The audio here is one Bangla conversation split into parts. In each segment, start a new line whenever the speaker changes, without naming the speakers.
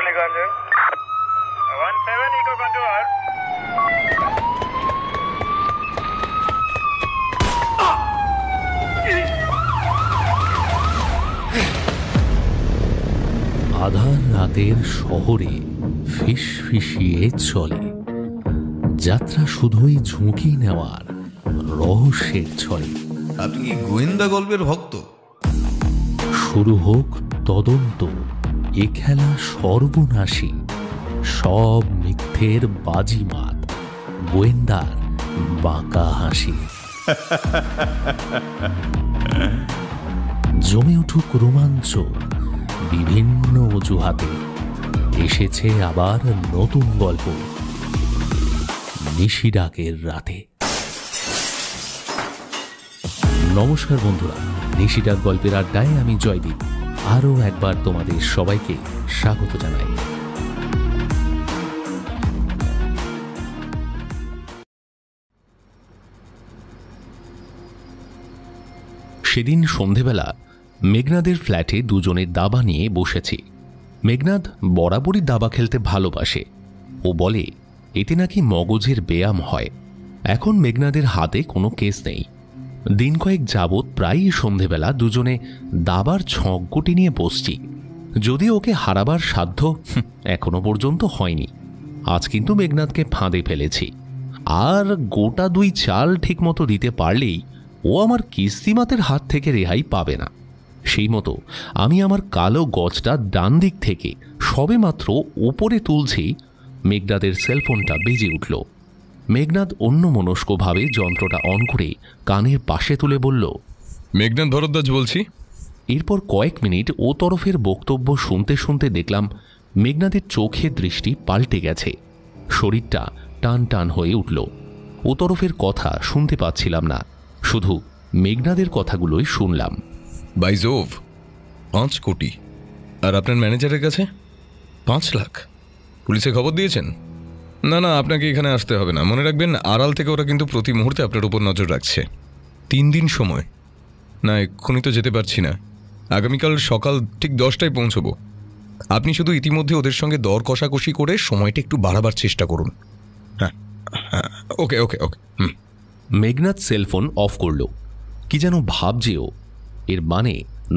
Muruliganj. 17 Eco Contour.
আধার রাতের শহরে ফিসফিসিয়ে চলে যাত্রা, শুধুই ঝুঁকি নেওয়ার রহস্যের ছলে।
আপনি কি গোয়েন্দা গল্পের ভক্ত?
শুরু হোক তদন্ত, এ খেলা সর্বনাশী, সব মিথ্যের বাজিমাত, গোয়েন্দার বাঁকা হাসি। জমে উঠুক রোমাঞ্চ, বিভিন্ন অজুহাতে এসেছে আবার নতুন গল্প নিশিরাগের রাতে। নমস্কার বন্ধুরা, নিশিরাগ গল্পের আড্ডায় আমি জয়দীপ আরও একবার তোমাদের সবাইকে স্বাগত জানাই। সেদিন সন্ধেবেলা মেঘনাদের ফ্ল্যাটে দুজনে দাবা নিয়ে বসেছি। মেঘনাদ বরাবরই দাবা খেলতে ভালোবাসে। ও বলে এতে নাকি মগজের ব্যায়াম হয়। এখন মেঘনাদের হাতে কোনো কেস নেই। দিন কয়েক যাবৎ প্রায়ই সন্ধেবেলা দুজনে দাবার ছকগুটি নিয়ে বসছি। যদি ওকে হারাবার সাধ্য এখনো পর্যন্ত হয়নি। আজ কিন্তু মেঘনাদকে ফাঁদে ফেলেছি, আর গোটা দুই চাল ঠিকমতো দিতে পারলেই ও আমার কিস্তিমাতের হাত থেকে রেহাই পাবে না। সেই মতো আমি আমার কালো গজটা ডান দিক থেকে সবেমাত্র ওপরে তুলছি, মেঘনাদের সেলফোনটা বেজে উঠল। মেঘনাদ অন্যমনস্কভাবে যন্ত্রটা অন করে কানের পাশে তুলে বলল,
মেঘনাদ ভরদ্বাজ বলছি।
এরপর কয়েক মিনিট ও তরফের বক্তব্য শুনতে শুনতে দেখলাম মেঘনাদের চোখের দৃষ্টি পাল্টে গেছে। শরীরটা টান টান হয়ে উঠল। ও তরফের কথা শুনতে পাচ্ছিলাম না, শুধু মেঘনাদের কথাগুলোই শুনলাম।
বাই জোভ, 5 কোটি। আর আপনার ম্যানেজারের কাছে 5 লাখ। পুলিশে খবর দিয়েছেন? না না, আপনাকে এখানে আসতে হবে না। মনে রাখবেন, আড়াল থেকে ওরা কিন্তু প্রতি মুহূর্তে আপনার উপর নজর রাখছে। 3 দিন সময়। না, এক্ষুনি তো যেতে পারছি না। আগামীকাল সকাল ঠিক 10টায় পৌঁছবো। আপনি শুধু ইতিমধ্যে ওদের সঙ্গে দর কষাকষি করে সময়টা একটু বাড়াবার চেষ্টা করুন। হ্যাঁ হ্যাঁ, ওকে ওকে ওকে।
মেঘনাদ সেলফোন অফ করল। কি যেন ভাবছেও, এর মানে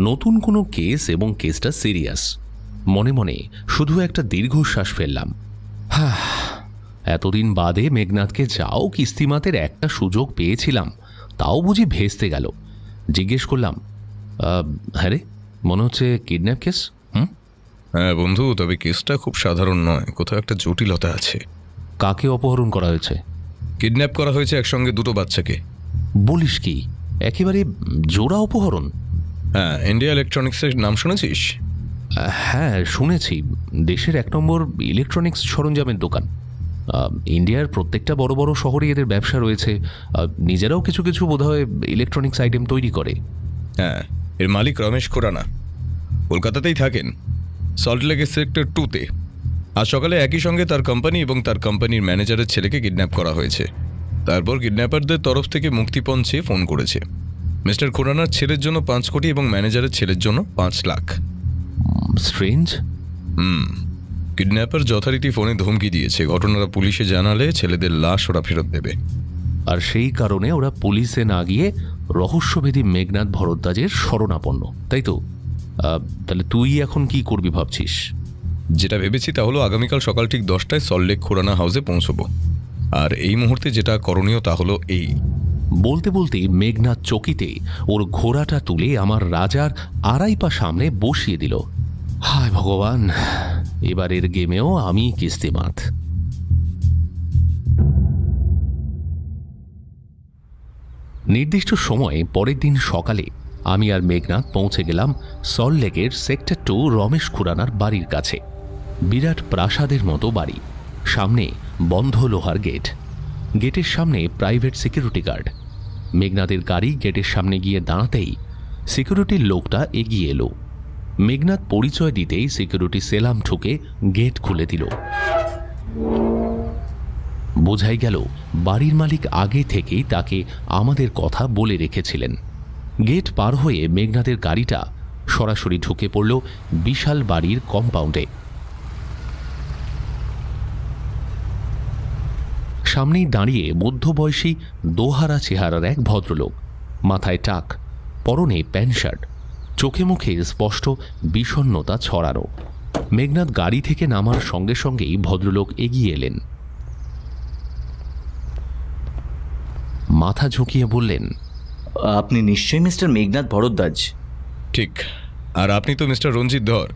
নতুন কোনো কেস এবং কেসটা সিরিয়াস। মনে মনে শুধু একটা দীর্ঘশ্বাস ফেললাম। হ্যাঁ, এতদিন বাদে মেঘনাদকে যাও কিস্তিমাতের একটা সুযোগ পেয়েছিলাম, তাও বুঝি ভেস্তে গেল। জিজ্ঞেস করলাম, হ্যাঁ রে, মনে হচ্ছে কিডন্যাপ কেস?
হ্যাঁ বন্ধু, তবে কেসটা খুব সাধারণ নয়, কোথাও একটা জটিলতা আছে।
কাকে অপহরণ করা হয়েছে?
কিডন্যাপ করা হয়েছে একসঙ্গে 2টো বাচ্চাকে।
বলিস কি, একেবারে জোড়া অপহরণ?
হ্যাঁ, ইন্ডিয়া ইলেকট্রনিক্সের নাম শুনেছিস?
হ্যাঁ শুনেছি, দেশের 1 নম্বর ইলেকট্রনিক্স সরঞ্জামের দোকান। ইন্ডিয়ার প্রত্যেকটা বড় বড় শহরে এদের ব্যবসা রয়েছে। নিজেরাও কিছু কিছু বোধহয় ইলেকট্রনিক্স আইটেম তৈরি করে।
হ্যাঁ, এর মালিক রমেশ খুরানা কলকাতাতেই থাকেন, সল্টলেকের সেক্টর 2-তে। আজ সকালে একই সঙ্গে তার কোম্পানি এবং তার কোম্পানির ম্যানেজারের ছেলেকে কিডন্যাপ করা হয়েছে। তারপর কিডন্যাপারদের তরফ থেকে মুক্তিপণ চেয়ে ফোন করেছে। মিস্টার খুরানার ছেলের জন্য 5 কোটি এবং ম্যানেজারের ছেলের জন্য 5 লাখ।
স্ট্রেঞ্জ।
কিডন্যাপার যথারীতি ফোনে ধমকি দিয়েছে, ঘটনাটা পুলিশে জানালে ছেলেদের লাশ ওরা ফেরত দেবে।
আর সেই কারণে ওরা পুলিশে না গিয়ে রহস্যভেদী মেঘনাদ ভরদ্বাজের শরণাপন্ন, তাই তো? তাহলে তুই এখন কি করবি ভাবছিস?
যেটা ভেবেছি তা হলো আগামীকাল সকাল ঠিক 10টায় সল্টলেক খুরানা হাউসে পৌঁছবো। আর এই মুহূর্তে যেটা করণীয় তা হলো এই।
বলতে বলতে মেঘনাদ চকিতে ওর ঘোড়াটা তুলে আমার রাজার 2.5 পা সামনে বসিয়ে দিল। হায় ভগবান, এবারের গেমেও আমি কিস্তিমাত। নির্দিষ্ট সময়ে পরের দিন সকালে আমি আর মেঘনাদ পৌঁছে গেলাম সল্টলেকের সেক্টর 2 রমেশ খুরানার বাড়ির কাছে। বিরাট প্রাসাদের মতো বাড়ি, সামনে বন্ধ লোহার গেট। গেটের সামনে প্রাইভেট সিকিউরিটি গার্ড। মেঘনাদের গাড়ি গেটের সামনে গিয়ে দাঁড়াতেই সিকিউরিটির লোকটা এগিয়ে এলো। মেঘনাদ পরিচয় দিতেই সিকিউরিটি সেলাম ঠুকে গেট খুলে দিল। বোঝাই গেল বাড়ির মালিক আগে থেকেই তাকে আমাদের কথা বলে রেখেছিলেন। গেট পার হয়ে মেঘনাদের গাড়িটা সরাসরি ঢুকে পড়ল বিশাল বাড়ির কম্পাউন্ডে। সামনেই দাঁড়িয়ে মধ্যবয়সী দোহারা চেহারার এক ভদ্রলোক, মাথায় টাক, পরনে প্যান্ট শার্ট, চোখে মুখে স্পষ্ট বিষণ্ণতা ছড়ানো। মেঘনাদ গাড়ি থেকে নামার সঙ্গে সঙ্গেই ভদ্রলোক এগিয়ে এলেন। মাথা ঝুঁকিয়ে বললেন,
আপনি নিশ্চয়ই মিস্টার মেঘনাদ ভরদ্বাজ।
ঠিক। আর আপনি তো মিস্টার রঞ্জিত ধর,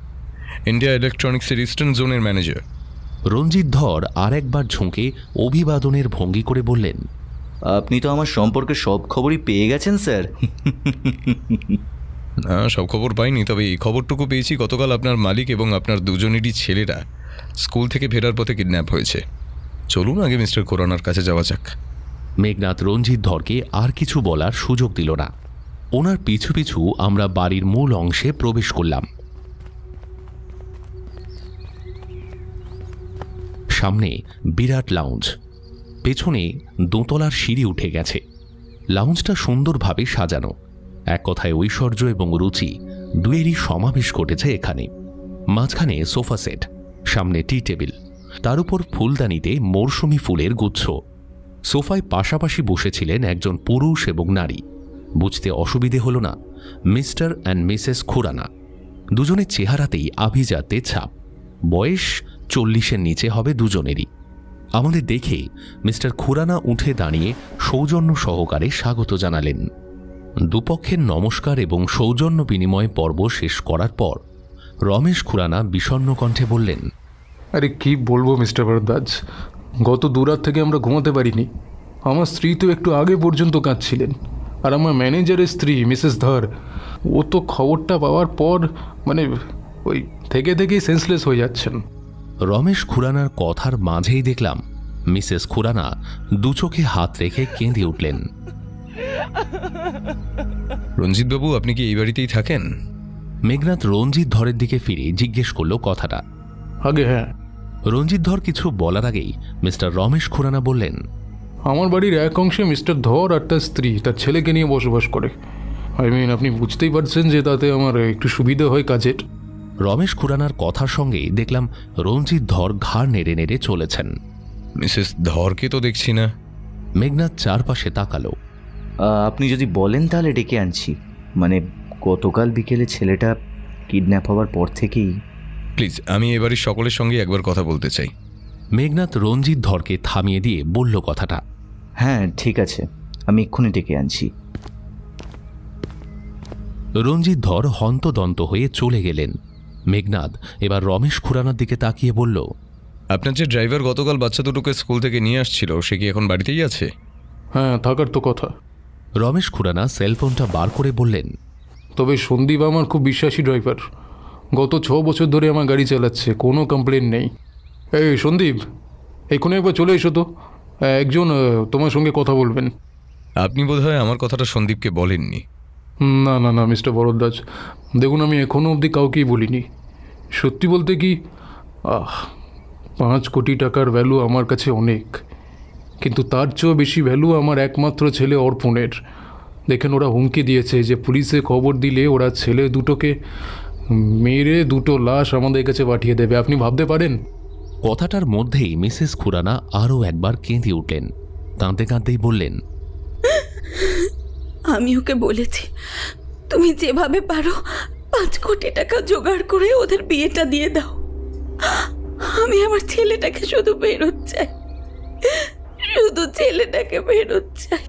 ইন্ডিয়া ইলেকট্রনিক্সের ইস্টার্ন জোনের ম্যানেজার।
রঞ্জিত ধর আর একবার ঝুঁকে অভিবাদনের ভঙ্গি করে বললেন,
আপনি তো আমার সম্পর্কে সব খবরই পেয়ে গেছেন স্যার।
না, সব খবর পাইনি, তবে এই খবরটুকু পেয়েছি গতকাল আপনার মালিক এবং আপনার দুজনেরই ছেলেরা স্কুল থেকে ফেরার পথে কিডন্যাপ হয়েছে। চলুন আগে মিস্টার খুরানার কাছে যাওয়া যাক।
মেঘনাদ রঞ্জিত ধরকে আর কিছু বলার সুযোগ দিল না। ওনার পিছু পিছু আমরা বাড়ির মূল অংশে প্রবেশ করলাম। সামনে বিরাট লাউঞ্জ, পেছনে দোতলার সিঁড়ি উঠে গেছে। লাউঞ্জটা সুন্দরভাবে সাজানো, এক কথায় ঐশ্বর্য এবং রুচি দুয়েরই সমাবেশ ঘটেছে এখানে। মাঝখানে সোফা সেট, সামনে টি টেবিল, তার উপর ফুলদানিতে মরশুমি ফুলের গুচ্ছ। সোফায় পাশাপাশি বসেছিলেন একজন পুরুষ এবং নারী। বুঝতে অসুবিধে হল না, মিস্টার অ্যান্ড মিসেস খুরানা। দুজনের চেহারাতেই আভিজাত্যের ছাপ। বয়স 40-এর নিচে হবে দুজনেরই। আমাদের দেখে মিস্টার খুরানা উঠে দাঁড়িয়ে সৌজন্য সহকারে স্বাগত জানালেন। দুপক্ষের নমস্কার এবং সৌজন্য বিনিময় পর্ব শেষ করার পর রমেশ খুরানা বিষণ্ণ কণ্ঠে বললেন,
আরে কি বলবো মিস্টার ভরদ্বাজ, গত 2 রাত থেকে আমরা ঘুমাতে পারিনি। আমার স্ত্রী তো একটু আগে পর্যন্ত কাঁদছিলেন, আর আমার ম্যানেজারের স্ত্রী মিসেস ধর, ও তো খবরটা পাওয়ার পর ওই থেকেই সেন্সলেস হয়ে যাচ্ছেন।
রমেশ খুরানার কথার মাঝেই দেখলাম মিসেস খুরানা দু চোখে হাত রেখে কেঁদে উঠলেন।
রঞ্জিতবাবু, আপনি কি এই বাড়িতেই থাকেন?
মেঘনাদ রঞ্জিত ধরের দিকে ফিরে জিজ্ঞেস করল কথাটা।
আগে হ্যাঁ।
রঞ্জিত ধর কিছু বলার আগেই মিস্টার রমেশ খুরানা বললেন,
আমার বাড়ির এক অংশে মিস্টার ধর আর তার স্ত্রী তার ছেলেকে নিয়ে বসবাস করে। আপনি বুঝতেই পারছেন যে তাতে আমার একটু সুবিধা হয় কাজের।
রমেশ খুরানার কথার সঙ্গে দেখলাম রঞ্জিত ধর ঘাড় নেড়ে নেড়ে চলেছেন।
মিসেস ধরকে তো দেখছি না।
মেঘনাদ চারপাশে তাকালো।
আপনি যদি বলেন তাহলে ডেকে আনছি। গতকাল বিকেলে ছেলেটা কিডন্যাপ হওয়ার পর থেকেই।
প্লিজ, আমি এবারের সকলের সঙ্গে একবার কথা বলতে চাই।
মেঘনাদ রঞ্জিত ধরকে থামিয়ে দিয়ে বলল কথাটা।
হ্যাঁ ঠিক আছে, আমি এক্ষুনি ডেকে আনছি।
রঞ্জিত ধর হন্তদন্ত হয়ে চলে গেলেন। মেঘনাদ এবার রমেশ খুরানার দিকে তাকিয়ে বলল,
আপনার যে ড্রাইভার গতকাল বাচ্চা দুটোকে স্কুল থেকে নিয়ে আসছিল, সে কি এখন বাড়িতেই আছে?
হ্যাঁ, থাকার তো কথা।
রমেশ খুরানা সেলফোনটা বার করে বললেন,
তবে সন্দীপ আমার খুব বিশ্বাসী ড্রাইভার। গত 6 বছর ধরে আমার গাড়ি চালাচ্ছে, কোনো কমপ্লেন নেই। এই সন্দীপ, এক্ষুনি একবার চলে এসো তো, একজন তোমার সঙ্গে কথা বলবেন।
আপনি বোধহয় আমার কথাটা সন্দীপকে বলেননি।
না না না মিস্টার ভরদ্বাজ, দেখুন আমি এখনও অবধি কাউকেই বলিনি। সত্যি বলতে কি, 5 কোটি টাকার ভ্যালু আমার কাছে অনেক, কিন্তু তার চেয়েও বেশি ভ্যালু আমার একমাত্র ছেলে অর্পণের। দেখেন, ওরা হুমকি দিয়েছে যে পুলিশে খবর দিলে ওরা ছেলে দুটোকে মেরে 2টো লাশ আমাদের কাছে পাঠিয়ে দেবে। আপনি ভাবতে পারেন?
কথাটার মধ্যেই মিসেস খুরানা আরও একবার কেঁদে উঠলেন। কাঁদতে কাঁদতেই বললেন,
আমি ওকে বলেছি তুমি যেভাবে পারো 5 কোটি টাকা জোগাড় করে ওদের বিয়েটা দিয়ে দাও। আমি আমার ছেলেটাকে শুধু ফেরত চাই, শুধু ছেলেটাকে ফেরত চাই।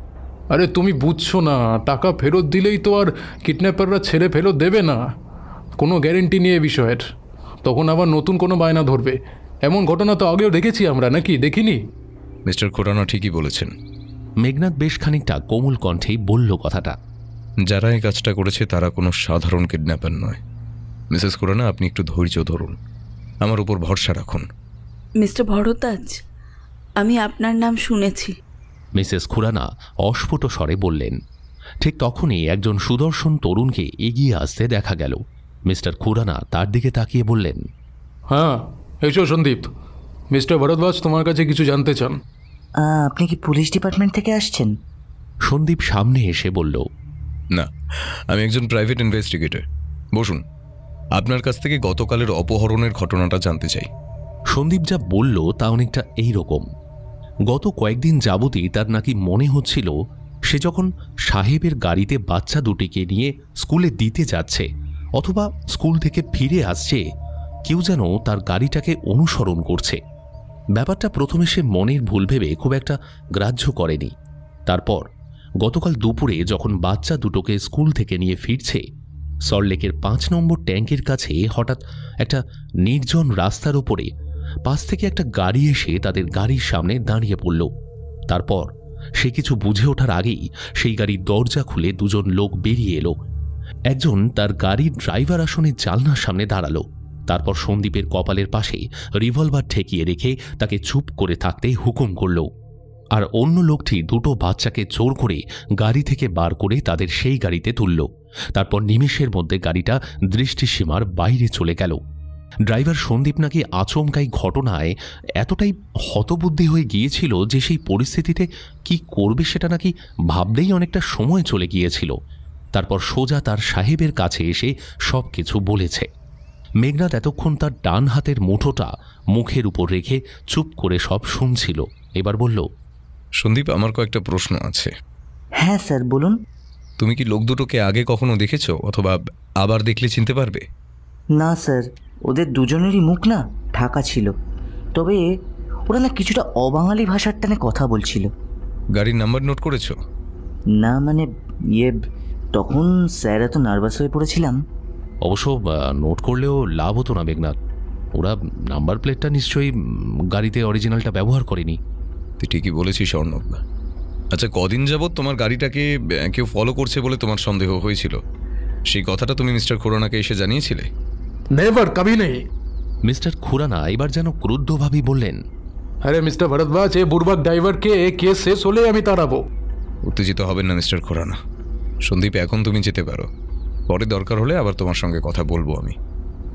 আরে তুমি বুঝছো না, টাকা ফেরত দিলেই তো আর কিডন্যাপাররা ছেলে ফেরত দেবে না। কোনো গ্যারেন্টি নিয়ে বিষয়ের, তখন আবার নতুন কোনো বায়না ধরবে। এমন ঘটনা তো আগেও দেখেছি আমরা, নাকি দেখিনি?
মিস্টার খুরানা ঠিকই বলেছেন।
মেঘনাদ বেশ খানিকটা কোমল কণ্ঠেই বলল কথাটা।
যারা এই কাজটা করেছে তারা কোনো সাধারণ কিডন্যাপার নয়। মিসেস খুরানা, আপনি একটু ধৈর্য ধরুন, আমার উপর ভরসা রাখুন।
মিস্টার ভরদ্বাজ, আমি আপনার নাম শুনেছি।
মিসেস খুরানা অস্ফুট স্বরে বললেন। ঠিক তখনই একজন সুদর্শন তরুণকে এগিয়ে আসতে দেখা গেল। মিস্টার খুরানা তার দিকে তাকিয়ে বললেন,
হ্যাঁ এসো সন্দীপ, মিস্টার ভরদ্বাজ তোমার কাছে কিছু জানতে চান।
আপনি কি পুলিশ ডিপার্টমেন্ট থেকে আসছেন?
সন্দীপ সামনে এসে বলল,
না, আমি একজন প্রাইভেট ইনভেস্টিগেটর। বসুন, আপনার কাছ থেকে গতকালের অপহরণের ঘটনাটা জানতে চাই।
সন্দীপ যা বলল তা অনেকটা এই রকম। গত কয়েকদিন যাবতই তার নাকি মনে হচ্ছিল সে যখন সাহেবের গাড়িতে বাচ্চা দুটিকে নিয়ে স্কুলে দিতে যাচ্ছে অথবা স্কুল থেকে ফিরে আসছে, কেউ যেন তার গাড়িটাকে অনুসরণ করছে। ব্যাপারটা প্রথমে সে মনের ভুল ভেবে খুব একটা গ্রাহ্য করেনি। তারপর গতকাল দুপুরে যখন বাচ্চা দুটোকে স্কুল থেকে নিয়ে ফিরছে, সল্টলেকের 5 নম্বর ট্যাঙ্কের কাছে হঠাৎ একটা নির্জন রাস্তার উপরে পাশ থেকে একটা গাড়ি এসে তাদের গাড়ির সামনে দাঁড়িয়ে পড়ল। তারপর সে কিছু বুঝে ওঠার আগেই সেই গাড়ির দরজা খুলে দুজন লোক বেরিয়ে এলো। একজন তার গাড়ির ড্রাইভার আসনে জানলার সামনে দাঁড়ালো। তারপর সন্দীপের কপালের পাশে রিভলভার ঠেকিয়ে রেখে তাকে চুপ করে থাকতে হুকুম করল। আর অন্য লোকটি দুটো বাচ্চাকে জোর করে গাড়ি থেকে বার করে তাদের সেই গাড়িতে তুলল। তারপর নিমেষের মধ্যে গাড়িটা দৃষ্টিসীমার বাইরে চলে গেল। ড্রাইভার সন্দীপ নাকি আচমকাই ঘটনায় এতটাই হতবুদ্ধি হয়ে গিয়েছিল যে সেই পরিস্থিতিতে কি করবে সেটা নাকি ভাবলেই অনেকটা সময় চলে গিয়েছিল। তারপর সোজা তার সাহেবের কাছে এসে সব কিছু বলেছে। মেঘনাদ এতক্ষণ তার ডান হাতের মুঠোটা মুখের উপর রেখে চুপ করে সব শুনছিল। এবার বলল,
সন্দীপ, আমার কয়েকটা প্রশ্ন আছে।
হ্যাঁ স্যার, বলুন।
তুমি কি লোক দুটোকে আগে কখনো দেখেছো অথবা আবার দেখলে চিনতে পারবে?
না স্যার, ওদের দুজনেরই মুখ না ঢাকা ছিল, তবে ওরা না কিছুটা অবাঙালি ভাষার টানে কথা বলছিল।
গাড়ির নাম্বার নোট করেছো?
না মানে তখন স্যার এত নার্ভাস হয়ে পড়েছিলাম।
অবশ্য নোট করলেও লাভ হতো না মেঘনাদ, ওরা নাম্বার প্লেটটা নিশ্চয়ই গাড়িতে অরিজিনালটা ব্যবহার করেনি।
তুই ঠিকই বলেছিস অর্ণব। আচ্ছা, কদিন যাবৎ তোমার গাড়িটাকে কেউ ফলো করছে বলে তোমার সন্দেহ হয়েছিল, সেই কথাটা তুমি মিস্টার খুরানাকে এসে জানিয়েছিলে?
নেভার, কবি নেই।
মিস্টার খুরানা এবার যেন ক্রুদ্ধভাবেই বললেন,
আরে মিস্টার ভরদ্বাজ, এই বুড়বাক ড্রাইভারকে কেস শেষ হলে আমি তাড়াবো।
উত্তেজিত হবেন না মিস্টার খুরানা। সন্দীপ, এখন তুমি যেতে পারো, পরে দরকার হলে আবার তোমার সঙ্গে কথা বলবো আমি।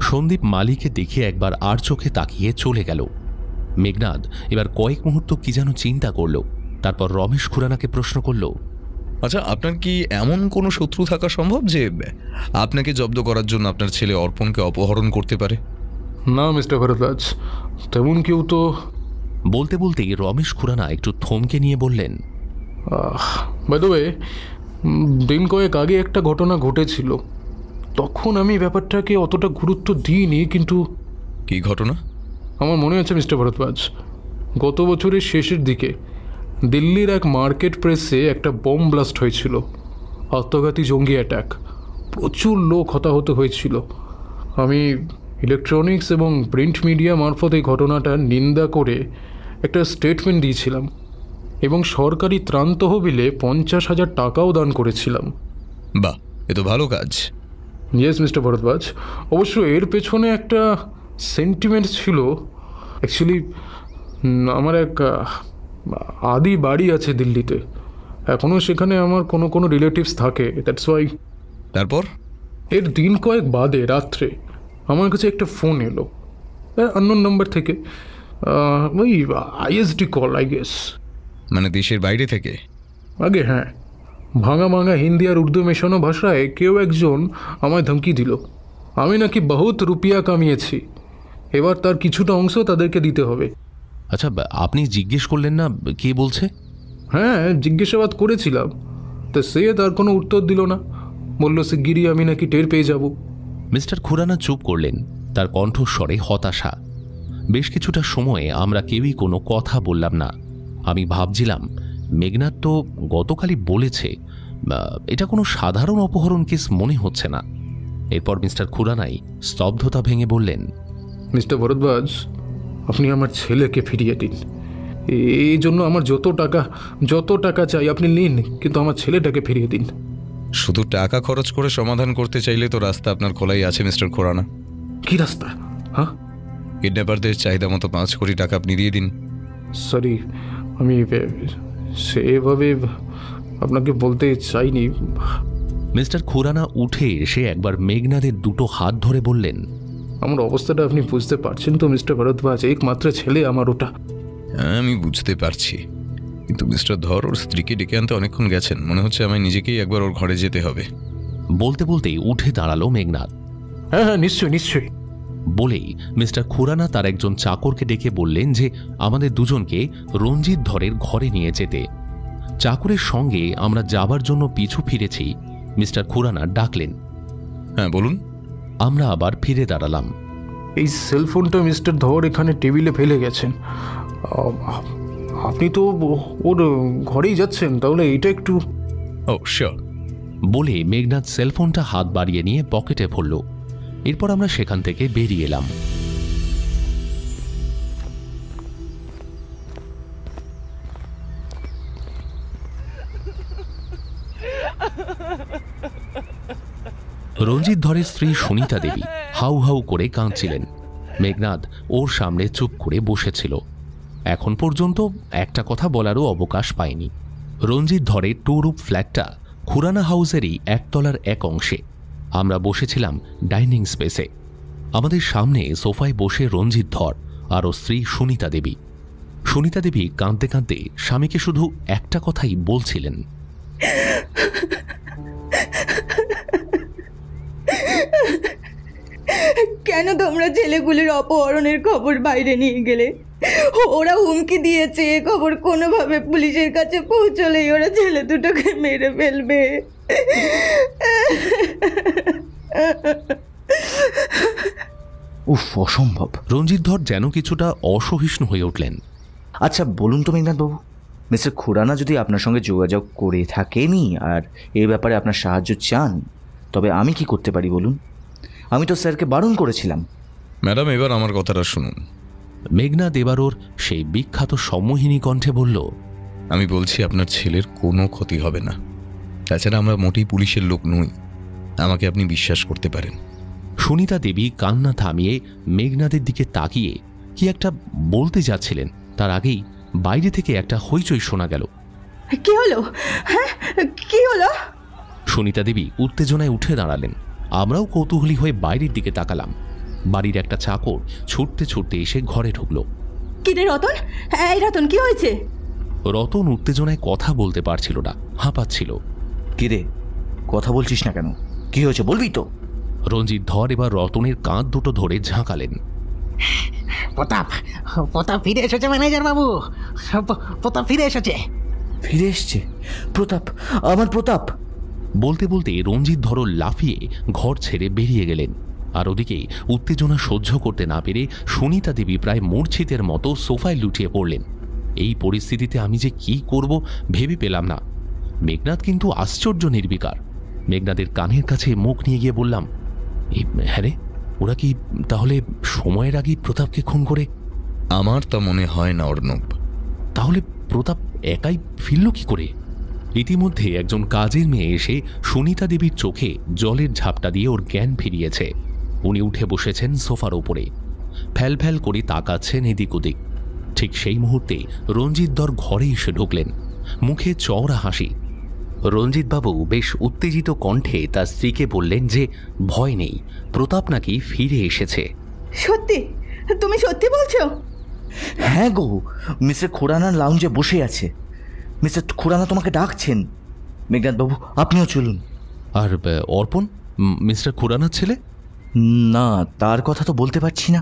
সন্দীপ মালিকে দেখে একবার আর চোখে তাকিয়ে চলে গেল। মেঘনাদ এবার কয়েক মুহূর্ত কি যেন চিন্তা করল। তারপর রমেশ খুরানাকে প্রশ্ন করল,
আচ্ছা, আপনার কি এমন কোনো শত্রু থাকা সম্ভব যে আপনাকে জব্দ করার জন্য আপনার ছেলে অর্পণকে অপহরণ করতে পারে?
না মিস্টার ভরদ্বাজ, তেমন কেউ তো।
বলতে বলতেই রমেশ খুরানা একটু থমকে নিয়ে বললেন,
বাই দ্য ওয়ে, দিন কয়েক আগে একটা ঘটনা ঘটেছিল, তখন আমি ব্যাপারটাকে অতটা গুরুত্ব দিইনি, কিন্তু।
কি ঘটনা?
আমার মনে আছে মিস্টার ভরদ্বাজ, গত বছরের শেষের দিকে দিল্লির এক মার্কেট প্লেসে একটা বোম ব্লাস্ট হয়েছিল, আত্মঘাতী জঙ্গি অ্যাটাক। প্রচুর লোক হতাহত হয়েছিল। আমি ইলেকট্রনিক্স এবং প্রিন্ট মিডিয়া মারফত এই ঘটনাটার নিন্দা করে একটা স্টেটমেন্ট দিয়েছিলাম এবং সরকারি ত্রাণ তহবিলে 50,000 টাকাও দান করেছিলাম।
বাহ, এ তো ভালো কাজ।
ইয়েস মিস্টার ভরদ্বাজ, অবশ্য এর পেছনে একটা সেন্টিমেন্ট ছিল। অ্যাকচুয়ালি আমার এক আদি বাড়ি আছে দিল্লিতে, এখনও সেখানে আমার কোনো রিলেটিভস থাকে, দ্যাটস ওয়াই।
তারপর
এর দিন কয়েক বাদে রাত্রে আমার কাছে একটা ফোন এলো আননোন নাম্বার থেকে, ওই আইএসডি কল, আই গেস।
মানে দেশের বাইরে থেকে?
আগে হ্যাঁ, ভাঙা ভাঙা হিন্দি আর উর্দু মেশানো ভাষায় কেউ একজন আমায় ধমকি দিল, আমি নাকি বহুত রুপিয়া কামিয়েছি, এবার তার কিছুটা অংশ তাদেরকে দিতে হবে।
আচ্ছা, আপনি জিজ্ঞেস করলেন না কে বলছে?
হ্যাঁ, জিজ্ঞাসাবাদ করেছিলাম, তো সে তার কোনো উত্তর দিল না, বলল শিগগিরই আমি নাকি টের পেয়ে যাব।
মিস্টার খুরানা চুপ করলেন, তার কণ্ঠস্বরে হতাশা। বেশ কিছুটা সময়ে আমরা কেউই কোনো কথা বললাম না। আমি ভাবছিলাম, মেঘনাদ তো গতকালই বলেছে, এটা কোনো সাধারণ অপহরণ কেস মনে হচ্ছে না। এরপর মিস্টার খুরানাই স্তব্ধতা ভেঙে বললেন,
মিস্টার ভরদ্বাজ, আপনি আমার ছেলেকে ফিরিয়ে দিন। এই জন্য আমার যত টাকা চাই আপনি নিন, কিন্তু আমার ছেলেটাকে ফিরিয়ে দিন।
শুধু টাকা খরচ করে সমাধান করতে চাইলে তো রাস্তা আপনার খোলাই আছে মিস্টার খুরানা।
কি রাস্তা? হ্যাঁ,
কিডন্যাপারদের চাহিদা মতো 5 কোটি টাকা আপনি দিয়ে দিন।
সরি, আমি সেভাবে আপনাকে বলতে চাইনি।
মিস্টার খুরানা উঠে এসে একবার মেঘনাদের দুটো হাত ধরে বললেন,
আমার অবস্থাটা আপনি বুঝতে পারছেন তো মিস্টার ভরদ্বাজ, একমাত্র ছেলে আমার ওটা।
হ্যাঁ, আমি বুঝতে পারছি, কিন্তু মিস্টার ধর ওর স্ত্রীকে ডেকে আনতে অনেকক্ষণ গেছেন, মনে হচ্ছে আমায় নিজেকেই একবার ওর ঘরে যেতে হবে।
বলতে বলতেই উঠে দাঁড়ালো মেঘনাদ।
হ্যাঁ হ্যাঁ, নিশ্চয়ই।
বলেই মিস্টার খুরানা তার একজন চাকরকে ডেকে বললেন যে আমাদের দুজনকে রঞ্জিত ধরের ঘরে নিয়ে যেতে। চাকরের সঙ্গে আমরা যাবার জন্য পিছু ফিরেছি। মিস্টার খুরানা ডাকলেন,
হ্যাঁ বলুন।
আমরা আবার ফিরে দাঁড়ালাম।
এই সেলফোনটা মিস্টার ধর এখানে টেবিলে ফেলে গেছেন। আপনি তো ওর ঘরেই যাচ্ছেন, তাহলে এটা একটু।
ও শিওর।
বলে মেঘনাদ সেলফোনটা হাত বাড়িয়ে নিয়ে পকেটে ভরল। এরপর আমরা সেখান থেকে বেরিয়ে এলাম। রঞ্জিত ধরের স্ত্রী সুনিতা দেবী হাউ হাউ করে কাঁদছিলেন। মেঘনাদ ওর সামনে চুপ করে বসেছিল। এখন পর্যন্ত একটা কথা বলারও অবকাশ পায়নি। রঞ্জিত ধরের টু-রুম ফ্ল্যাটটা খুরানা হাউসেরই একতলার এক অংশে। আমরা বসেছিলাম ডাইনিং স্পেসে। আমাদের সামনে সোফায় বসে রঞ্জিত ধর আর ওর স্ত্রী সুনিতা দেবী। সুনিতা দেবী কাঁদতে কাঁদতে স্বামীকে শুধু একটা কথাই বলছিলেন,
কেন তোমরা ছেলেগুলির অপহরণের খবর বাইরে নিয়ে গেলে? ওরা হুমকি দিয়েছে এ খবর কোনোভাবে পুলিশের কাছে পৌঁছলেই ওরা ছেলে দুটোকে মেরে ফেলবে।
উফ, অসম্ভব।
রঞ্জিত ধর যেন কিছুটা অসহিষ্ণু হয়ে উঠলেন।
আচ্ছা বলুন তো মেঘনাথবাবু, মিস্টার খুরানা যদি আপনার সঙ্গে যোগাযোগ করে থাকেনি আর এই ব্যাপারে আপনার সাহায্য চান, তবে আমি কি করতে পারি বলুন? আমি তো স্যারকে বারণ করেছিলাম।
ম্যাডাম, এবার আমার কথাটা শুনুন।
মেঘনা দেবারোর সেই বিখ্যাত সম্মোহিনী কণ্ঠে বলল,
আমি বলছি আপনার ছেলের কোনো ক্ষতি হবে না। তাছাড়া আমরা মোটেই পুলিশের লোক নই, আমাকে আপনি বিশ্বাস করতে পারেন।
সুনিতা দেবী কান্না থামিয়ে মেঘনাদের দিকে তাকিয়ে কি একটা বলতে যাচ্ছিলেন, তার আগেই বাইরে থেকে একটা হইচই শোনা গেল।
কি হলো? হ্যাঁ, কি হলো?
সুনিতা দেবী উত্তেজনায় উঠে দাঁড়ালেন। আমরাও কৌতূহলী হয়ে বাইরের দিকে তাকালাম। বাড়ির একটা চাকর ছুটতে ছুটতে এসে ঘরে ঢুকল।
কি রে রতন? এই রতন, কি হয়েছে?
রতন উত্তেজনায় কথা বলতে পারছিল না, হাঁপাচ্ছিল।
কি রে, কথা বলছিস না কেন? কি হয়েছে বলবি তো?
রঞ্জিত ধর এবার রতনের কাঁধ দুটো ধরে ঝাঁকালেন।
প্রতাপ, প্রতাপ ফিরে এসেছে ম্যানেজার বাবু, প্রতাপ ফিরে এসেছে।
ফিরে এসছে? প্রতাপ, আমার প্রতাপ!
বলতে বলতে রঞ্জিত ধর লাফিয়ে ঘর ছেড়ে বেরিয়ে গেলেন। আর ওদিকে উত্তেজনা সহ্য করতে না পেরে সুনিতা দেবী প্রায় মূর্ছিতের মতো সোফায় লুটিয়ে পড়লেন। এই পরিস্থিতিতে আমি যে কি করব ভেবে পেলাম না। মেঘনাদ কিন্তু আশ্চর্য নির্বিকার। মেঘনাদের কানের কাছে মুখ নিয়ে গিয়ে বললাম, হ্যাঁ রে, ওরা কি তাহলে সময়ের আগেই প্রতাপকে খুন করে?
আমার তা মনে হয় না অর্ণব।
তাহলে প্রতাপ একাই ফিরল কি করে? ইতিমধ্যে একজন কাজের মেয়ে এসে সুনিতা দেবীর চোখে জলের ঝাপটা দিয়ে ওর জ্ঞান ফিরিয়েছে। উনি উঠে বসেছেন সোফার ওপরে, ফ্যাল ফ্যাল করে তাকাচ্ছেন এদিক ওদিক। ঠিক সেই মুহূর্তে রঞ্জিত দর ঘরে এসে ঢুকলেন, মুখে চওড়া হাসি। রঞ্জিতবাবু বেশ উত্তেজিত কণ্ঠে তার স্ত্রীকে বললেন যে ভয় নেই, প্রতাপ নাকি ফিরে এসেছে।
সত্যি? তুমি সত্যি বলছো?
হ্যাঁ গো, মিস্টার খুরানার লাউঞ্জে বসে আছে। মিস্টার খুরানা তোমাকে ডাকছেন। মেঘনাথবাবু, আপনিও চলুন।
আর অর্পণ, মিস্টার খুরানার ছেলে?
না, তার কথা তো বলতে পারছি না।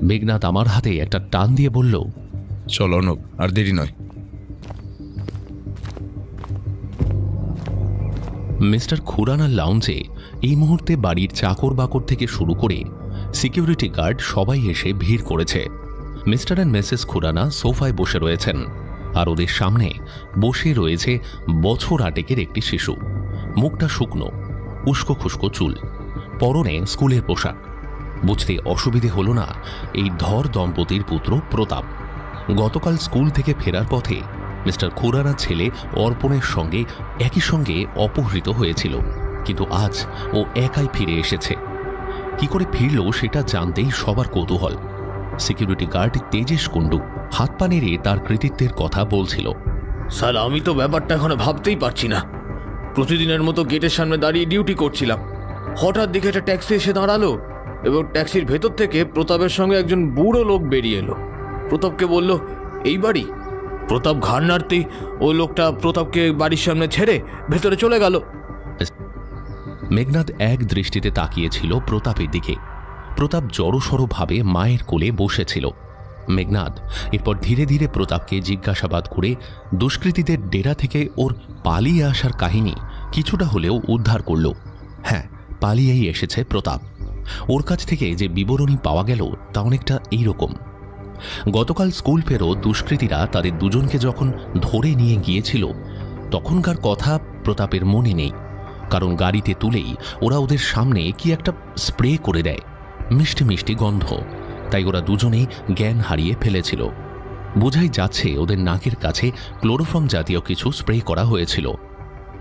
মেঘনাথ আমার হাতে একটা টান দিয়ে বলল,
চল অর্ণব, আর দেরি নয়।
মিস্টার খুরানার লাউঞ্জে এই মুহূর্তে বাড়ির চাকর বাকর থেকে শুরু করে সিকিউরিটি গার্ড সবাই এসে ভিড় করেছে। মিস্টার অ্যান্ড মিসেস খুরানা সোফায় বসে রয়েছেন, আর ওদের সামনে বসে রয়েছে বছর 8 একটি শিশু। মুখটা শুকনো, উস্কো খুস্কো চুল, পরনে স্কুলের পোশাক। বুঝতে অসুবিধে হল না, এই ধর দম্পতির পুত্র প্রতাপ। গতকাল স্কুল থেকে ফেরার পথে মিস্টার খুরানার ছেলে অর্পণের সঙ্গে একই সঙ্গে অপহৃত হয়েছিল, কিন্তু আজ ও একাই ফিরে এসেছে। কি করে ফিরল সেটা জানতেই সবার কৌতূহল। সিকিউরিটি গার্ড তেজেশ কুণ্ডু হাত পা নেড়ে তার কৃতিত্বের কথা বলছিল।
স্যার, আমি তো ব্যাপারটা এখনো ভাবতেই পারছি না। প্রতিদিনের মতো গেটের সামনে দাঁড়িয়ে ডিউটি করছিলাম, হঠাৎ দিকে একটা ট্যাক্সি এসে দাঁড়ালো এবং ট্যাক্সির ভেতর থেকে প্রতাপের সঙ্গে একজন বুড়ো লোক বেরিয়ে এলো। প্রতাপকে বলল এই বাড়ি। প্রতাপ ঘাড় নাড়তেই ওই লোকটা প্রতাপকে বাড়ির সামনে ছেড়ে ভেতরে চলে গেল।
মেঘনাদ এক দৃষ্টিতে তাকিয়েছিল প্রতাপের দিকে। প্রতাপ জড়সড়ভাবে মায়ের কোলে বসেছিল। মেঘনাদ এরপর ধীরে ধীরে প্রতাপকে জিজ্ঞাসাবাদ করে দুষ্কৃতীদের ডেরা থেকে ওর পালিয়ে আসার কাহিনী কিছুটা হলেও উদ্ধার করল। হ্যাঁ, পালিয়েই এসেছে প্রতাপ। ওর কাছ থেকে যে বিবরণী পাওয়া গেল তা অনেকটা এইরকম। গতকাল স্কুল ফেরত দুষ্কৃতীরা তাদের দুজনকে যখন ধরে নিয়ে গিয়েছিল তখনকার কথা প্রতাপের মনে নেই, কারণ গাড়িতে তুলেই ওরা ওদের সামনে কি একটা স্প্রে করে দেয়, মিষ্টি মিষ্টি গন্ধ। তাই ওরা দুজনেই জ্ঞান হারিয়ে ফেলেছিল। বোঝাই যাচ্ছে ওদের নাকের কাছে ক্লোরোফর্ম জাতীয় কিছু স্প্রে করা হয়েছিল।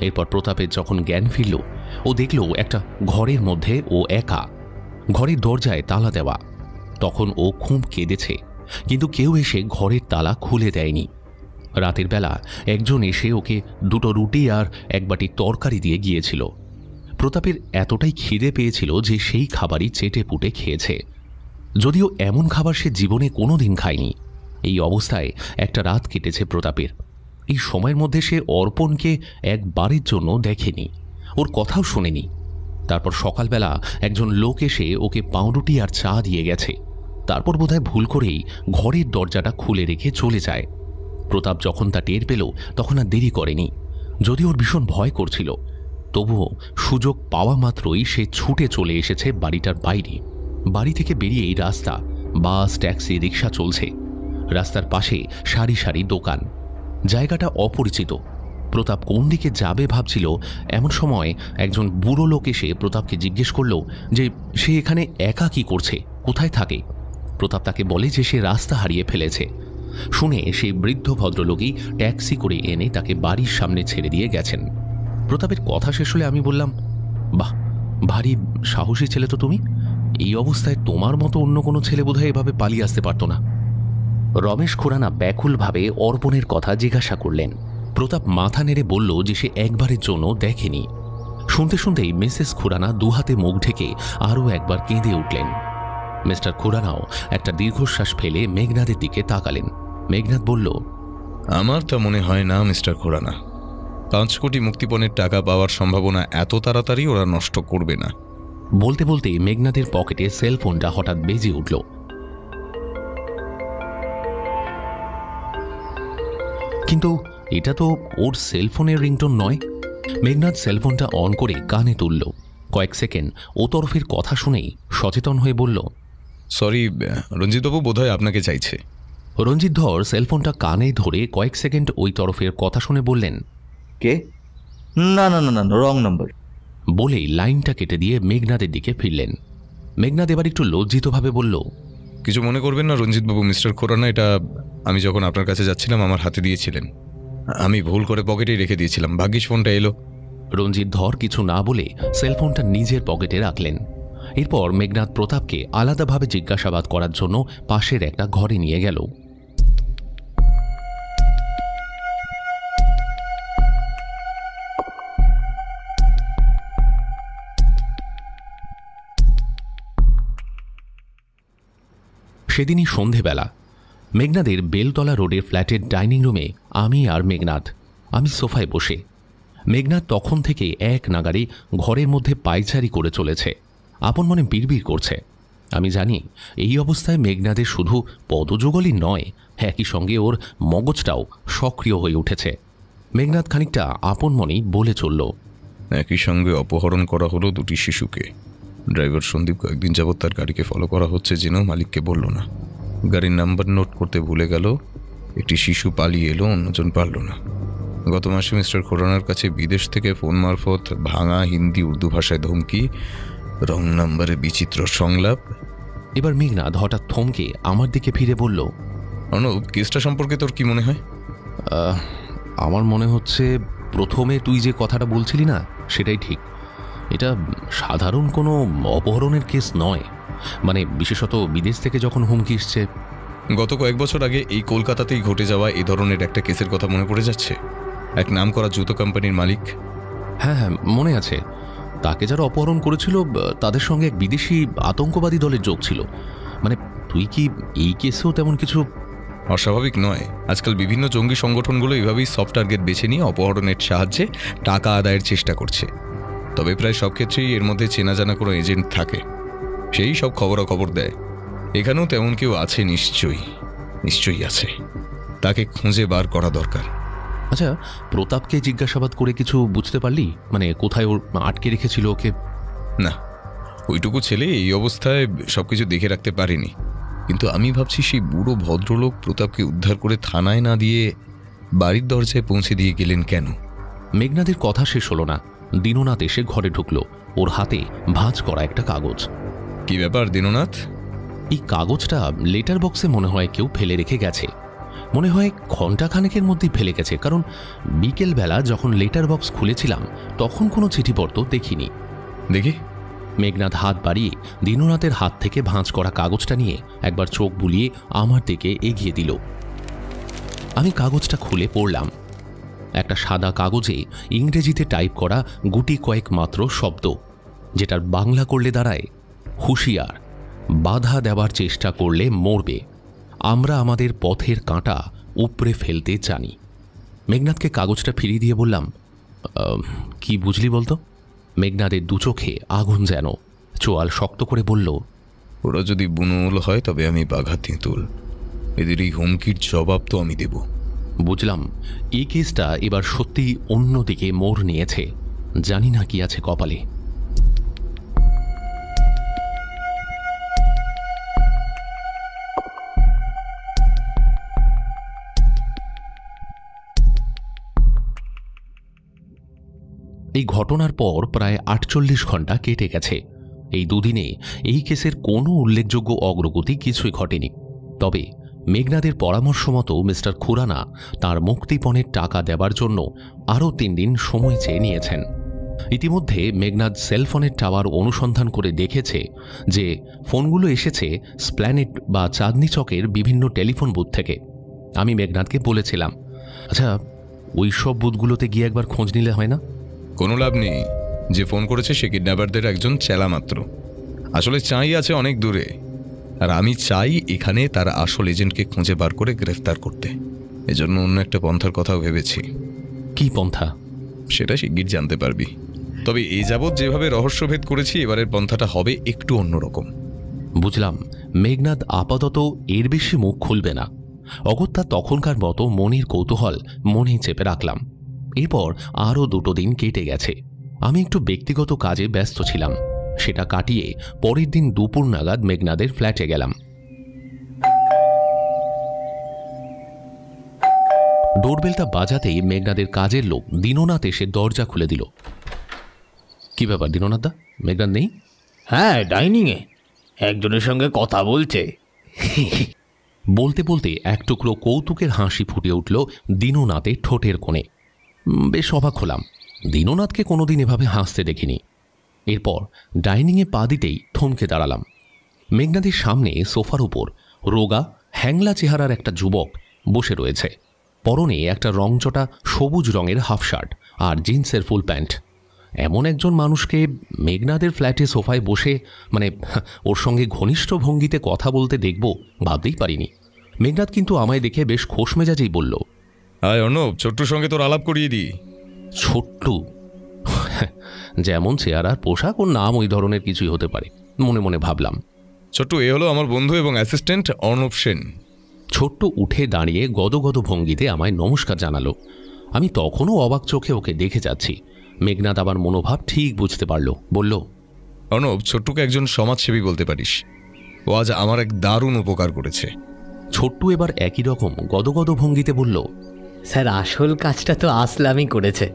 এরপর প্রতাপের যখন জ্ঞান ফিরল, ও দেখল একটা ঘরের মধ্যে ও একা, ঘরের দরজায় তালা দেওয়া। তখন ও খুব কেঁদেছে, কিন্তু কেউ এসে ঘরের তালা খুলে দেয়নি। রাতের বেলা একজন এসে ওকে 2টো রুটি আর 1 বাটি তরকারি দিয়ে গিয়েছিল। প্রতাপের এতটাই খিদে পেয়েছিল যে সেই খাবারই চেটে পুটে খেয়েছে, যদিও এমন খাবার সে জীবনে কোনোদিন খায়নি। এই অবস্থায় একটা রাত কেটেছে প্রতাপের। এই সময়ের মধ্যে সে অর্পণকে একবারের জন্য দেখেনি, ওর কথাও শোনেনি। তারপর সকালবেলা একজন লোক এসে ওকে পাউরুটি আর চা দিয়ে গেছে। তারপর বোধহয় ভুল করেই ঘরের দরজাটা খুলে রেখে চলে যায়। প্রতাপ যখন তা টের পেল তখন আর দেরি করেনি। যদি ওর ভীষণ ভয় করছিল, তবুও সুযোগ পাওয়া মাত্রই সে ছুটে চলে এসেছে বাড়িটার বাইরে। বাড়ি থেকে বেরিয়েই রাস্তা, বাস, ট্যাক্সি, রিক্সা চলছে। রাস্তার পাশে সারি সারি দোকান। জায়গাটা অপরিচিত। প্রতাপ কোন দিকে যাবে ভাবছিল, এমন সময় একজন বুড়ো লোক এসে প্রতাপকে জিজ্ঞেস করল যে সে এখানে একা কি করছে, কোথায় থাকে। প্রতাপ তাকে বলে যে সে রাস্তা হারিয়ে ফেলেছে। শুনে সেই বৃদ্ধ ভদ্রলোকই ট্যাক্সি করে এনে তাকে বাড়ির সামনে ছেড়ে দিয়ে গেছেন। প্রতাপের কথা শেষ হলে আমি বললাম, বাহ, ভারী সাহসী ছেলে তো তুমি। এই অবস্থায় তোমার মতো অন্য কোনো ছেলে বোধহয় এভাবে পালিয়ে আসতে পারত না। রমেশ খুরানা ব্যাকুলভাবে অর্পণের কথা জিজ্ঞাসা করলেন। প্রতাপ মাথা নেড়ে বলল যে সে একবারের জন্য দেখেনি। শুনতে শুনতেই মিসেস খুরানা দুহাতে মুখ ঢেকে আরও একবার কেঁদে উঠলেন। মিস্টার খুরানাও একটা দীর্ঘশ্বাস ফেলে মেঘনাদের দিকে তাকালেন। মেঘনাদ বলল,
আমার তা মনে হয় না মিস্টার খুরানা। 5 কোটি মুক্তিপণের টাকা পাওয়ার সম্ভাবনা এত তাড়াতাড়ি ওরা নষ্ট করবে না।
বলতে বলতে মেঘনাদের পকেটে সেলফোনটা হঠাৎ বেজে উঠল। কিন্তু এটা তো ওর সেলফোনের রিংটোন নয়। মেঘনাদ সেলফোনটা অন করে কানে তুলল। কয়েক সেকেন্ড ও তরফের কথা শুনেই সচেতন হয়ে বলল,
সরি, রঞ্জিতবাবু বোধহয় আপনাকে চাইছে।
রঞ্জিত ধর সেলফোনটা কানে ধরে কয়েক সেকেন্ড ওই তরফের কথা শুনে বললেন,
কে? না না না না, রং নাম্বার।
বলেই লাইনটা কেটে দিয়ে মেঘনাদের দিকে ফিরলেন। মেঘনাদ এবার একটু লজ্জিতভাবে বলল,
কিছু মনে করবেন না রঞ্জিতবাবু, মিস্টার খুরানা এটা আমি যখন আপনার কাছে যাচ্ছিলাম আমার হাতে দিয়েছিলেন। আমি ভুল করে পকেটেই রেখে দিয়েছিলাম, ভাগ্যিস ফোনটা এলো।
রঞ্জিত ধর কিছু না বলে সেলফোনটা নিজের পকেটে রাখলেন। এরপর মেঘনাদ প্রতাপকে আলাদাভাবে জিজ্ঞাসাবাদ করার জন্য পাশের একটা ঘরে নিয়ে গেল। সেদিনই সন্ধেবেলা মেঘনাদের বেলতলা রোডের ফ্ল্যাটের ডাইনিং রুমে আমি আর মেঘনাদ। আমি সোফায় বসে। মেঘনাদ তখন থেকে এক নাগাড়ে ঘরের মধ্যে পায়চারি করে চলেছে, আপন মনে বিড়বিড় করছে। আমি জানি এই অবস্থায় মেঘনাদের শুধু পদযুগলই নয়, একই সঙ্গে ওর মগজটাও সক্রিয় হয়ে উঠেছে। মেঘনাদ খানিকটা আপন মনেই বলে চলল,
একই সঙ্গে অপহরণ করা হলো 2টি শিশুকে। ড্রাইভার সন্দীপ কয়েকদিন যাবৎ তার গাড়িকে ফলো করা হচ্ছে জেনেও মালিককে বলল না। গাড়ির নাম্বার নোট করতে ভুলে গেল। একটি শিশু পালিয়ে এলো, অন্যজন পারল না। গত মাসে মিস্টার খুরানার কাছে বিদেশ থেকে ফোন মারফত ভাঙা হিন্দি উর্দু ভাষায় ধমকি, রং নাম্বারে বিচিত্র সংলাপ।
এবার মেঘনাদ হঠাৎ থমকে আমার দিকে ফিরে বলল,
অনুপ, কেসটা সম্পর্কে তোর কি মনে হয়?
আমার মনে হচ্ছে প্রথমে তুই যে কথাটা বলছিলি না, সেটাই ঠিক। এটা সাধারণ কোনো অপহরণের কেস নয়, মানে বিশেষত বিদেশ থেকে যখন হুমকি এসছে।
গত কয়েক বছর আগে এই কলকাতাতেই ঘটে যাওয়া এই ধরনের একটা কেসের কথা মনে পড়ে যাচ্ছে। এক নাম করা জুতো কোম্পানির মালিক।
হ্যাঁ হ্যাঁ, মনে আছে। তাকে যারা অপহরণ করেছিল তাদের সঙ্গে এক বিদেশি আতঙ্কবাদী দলের যোগ ছিল। মানে তুই কি এই কেসেও তেমন কিছু?
অস্বাভাবিক নয়। আজকাল বিভিন্ন জঙ্গি সংগঠনগুলো এভাবেই সফট টার্গেট বেছে নিয়ে অপহরণের সাহায্যে টাকা আদায়ের চেষ্টা করছে। তবে প্রায় সব ক্ষেত্রেই এর মধ্যে চেনা জানা কোনো এজেন্ট থাকে। সেই সব খবরাখবর দেয়। এখানেও তেমন কেউ আছে, নিশ্চয়ই আছে। তাকে খুঁজে বার করা দরকার।
আচ্ছা, প্রতাপকে জিজ্ঞাসাবাদ করে কিছু বুঝতে পারলি? মানে কোথায় ওর আটকে রেখেছিল ওকে?
না, ওইটুকু ছেলে এই অবস্থায় সবকিছু দেখে রাখতে পারেনি। কিন্তু আমি ভাবছি সেই বুড়ো ভদ্রলোক প্রতাপকে উদ্ধার করে থানায় না দিয়ে বাড়ির দরজায় পৌঁছে দিয়ে গেলেন কেন?
মেঘনাদের কথা শেষ হলো না, দীননাথ এসে ঘরে ঢুকলো। ওর হাতে ভাঁজ করা একটা কাগজ।
কি ব্যাপার দীননাথ?
এই কাগজটা লেটার বক্সে মনে হয় কেউ ফেলে রেখে গেছে। মনে হয় ঘণ্টাখানেকের মধ্যেই ফেলে গেছে, কারণ বিকেলবেলা যখন লেটার বক্স খুলেছিলাম তখন কোনো চিঠিপত্র দেখিনি।
দেখি।
মেঘনাথ হাত বাড়িয়ে দীননাথের হাত থেকে ভাঁজ করা কাগজটা নিয়ে একবার চোখ বুলিয়ে আমার দিকে এগিয়ে দিল। আমি কাগজটা খুলে পড়লাম। একটা সাদা কাগজে ইংরেজিতে টাইপ করা গুটি কয়েক মাত্র শব্দ, যেটার বাংলা করলে দাঁড়ায়, হুঁশিয়ার, বাধা দেওয়ার চেষ্টা করলে মরবে, আমরা আমাদের পথের কাঁটা উপড়ে ফেলতে জানি। মেঘনাথকে কাগজটা ফিরিয়ে দিয়ে বললাম, কি বুঝলি বলতো? মেঘনাদের দু চোখে আগুন যেন। চোয়াল শক্ত করে বলল,
ওরা যদি বুনুল হয় তবে আমি বাঘা তেঁতুল। এদের এই হুমকির জবাব তো আমি দেব।
বুঝলাম এই কেসটা এবার সত্যিই অন্যদিকে মোড় নিয়েছে। জানি না কি আছে কপালে। এই ঘটনার পর প্রায় 48 ঘন্টা কেটে গেছে। এই দুদিনে এই কেসের কোনো উল্লেখযোগ্য অগ্রগতি কিছুই ঘটেনি। তবে মেঘনাদের পরামর্শ মতো মিস্টার খুরানা তার মুক্তিপণের টাকা দেবার জন্য আরও 3 দিন সময় চেয়ে নিয়েছেন। ইতিমধ্যে মেঘনাদ সেলফোনের টাওয়ার অনুসন্ধান করে দেখেছে যে ফোনগুলো এসেছে স্প্ল্যানেট বা চাঁদনি চকের বিভিন্ন টেলিফোন বুথ থেকে। আমি মেঘনাদকে বলেছিলাম, আচ্ছা ওই সব বুথগুলোতে গিয়ে একবার খোঁজ নিলে হয় না?
কোনো লাভ নেই। যে ফোন করেছে সে কিডন্যাপারদের একজন চেলা মাত্র। আসলে চাই আছে অনেক দূরে, আর আমি চাই এখানে তার আসল এজেন্টকে খুঁজে বার করে গ্রেফতার করতে। এজন্য অন্য একটা পন্থার কথাও ভেবেছি।
কি পন্থা?
সেটা শিগগির জানতে পারবি। তবে এই যাবৎ যেভাবে রহস্যভেদ করেছি, এবারের পন্থাটা হবে একটু অন্যরকম।
বুঝলাম মেঘনাদ আপাতত এর বেশি মুখ খুলবে না। অগত্যা তখনকার মতো মনের কৌতূহল মনেই চেপে রাখলাম। এরপর আরও 2 দিন কেটে গেছে। আমি একটু ব্যক্তিগত কাজে ব্যস্ত ছিলাম। সেটা কাটিয়ে পরের দিন দুপুর নাগাদ মেঘনাদের ফ্ল্যাটে গেলাম। ডোরবেলটা বাজাতেই মেঘনাদের কাজের লোক দীননাথ এসে দরজা খুলে দিল। কি ব্যাপার দীননাথ দা, মেঘনাদ নেই?
হ্যাঁ, ডাইনিংয়ে একজনের সঙ্গে কথা বলছে।
বলতে বলতে এক টুকরো কৌতুকের হাসি ফুটে উঠল দীননাথের ঠোঁটের কোণে। বেশ অবাক হলাম, দীননাথকে কোনোদিন এভাবে হাসতে দেখিনি। এরপর ডাইনিংয়ে পা দিতেই থমকে দাঁড়ালাম। মেঘনাদের সামনে সোফার উপর রোগা হ্যাংলা চেহারার একটা যুবক বসে রয়েছে। পরনে একটা রংচটা সবুজ রঙের হাফ শার্ট আর জিন্সের ফুল প্যান্ট। এমন একজন মানুষকে মেঘনাদের ফ্ল্যাটে সোফায় বসে, মানে ওর সঙ্গে ঘনিষ্ঠ ভঙ্গিতে কথা বলতে দেখব ভাবতেই পারিনি। মেঘনাদ কিন্তু আমায় দেখে বেশ খোশ মেজাজেই বলল,
আয় অর্ণব, ছোট্টুর সঙ্গে তোর আলাপ করিয়ে দিই।
ছোট্টু? যেমন চেহারার পোশাক ও নাম ওই ধরনের কিছুই হতে পারে, মনে মনে ভাবলাম।
ছোট্টু, এ হলো আমার বন্ধু এবং অ্যাসিস্ট্যান্ট অর্ণব সেন।
ছোট্টু উঠে দাঁড়িয়ে গদগদ ভঙ্গিতে আমায় নমস্কার জানালো। আমি তখনও অবাক চোখে ওকে দেখে যাচ্ছি। মেঘনাদ আবার মনোভাব ঠিক বুঝতে পারল, বলল,
অর্ণব, ছোট্টুকে একজন সমাজসেবী বলতে পারিস। ও আজ আমার এক দারুণ উপকার করেছে।
ছোট্টু এবার একই রকম গদগদ ভঙ্গিতে বলল,
স্যার, আসল কাজটা তো আসলামই করেছে।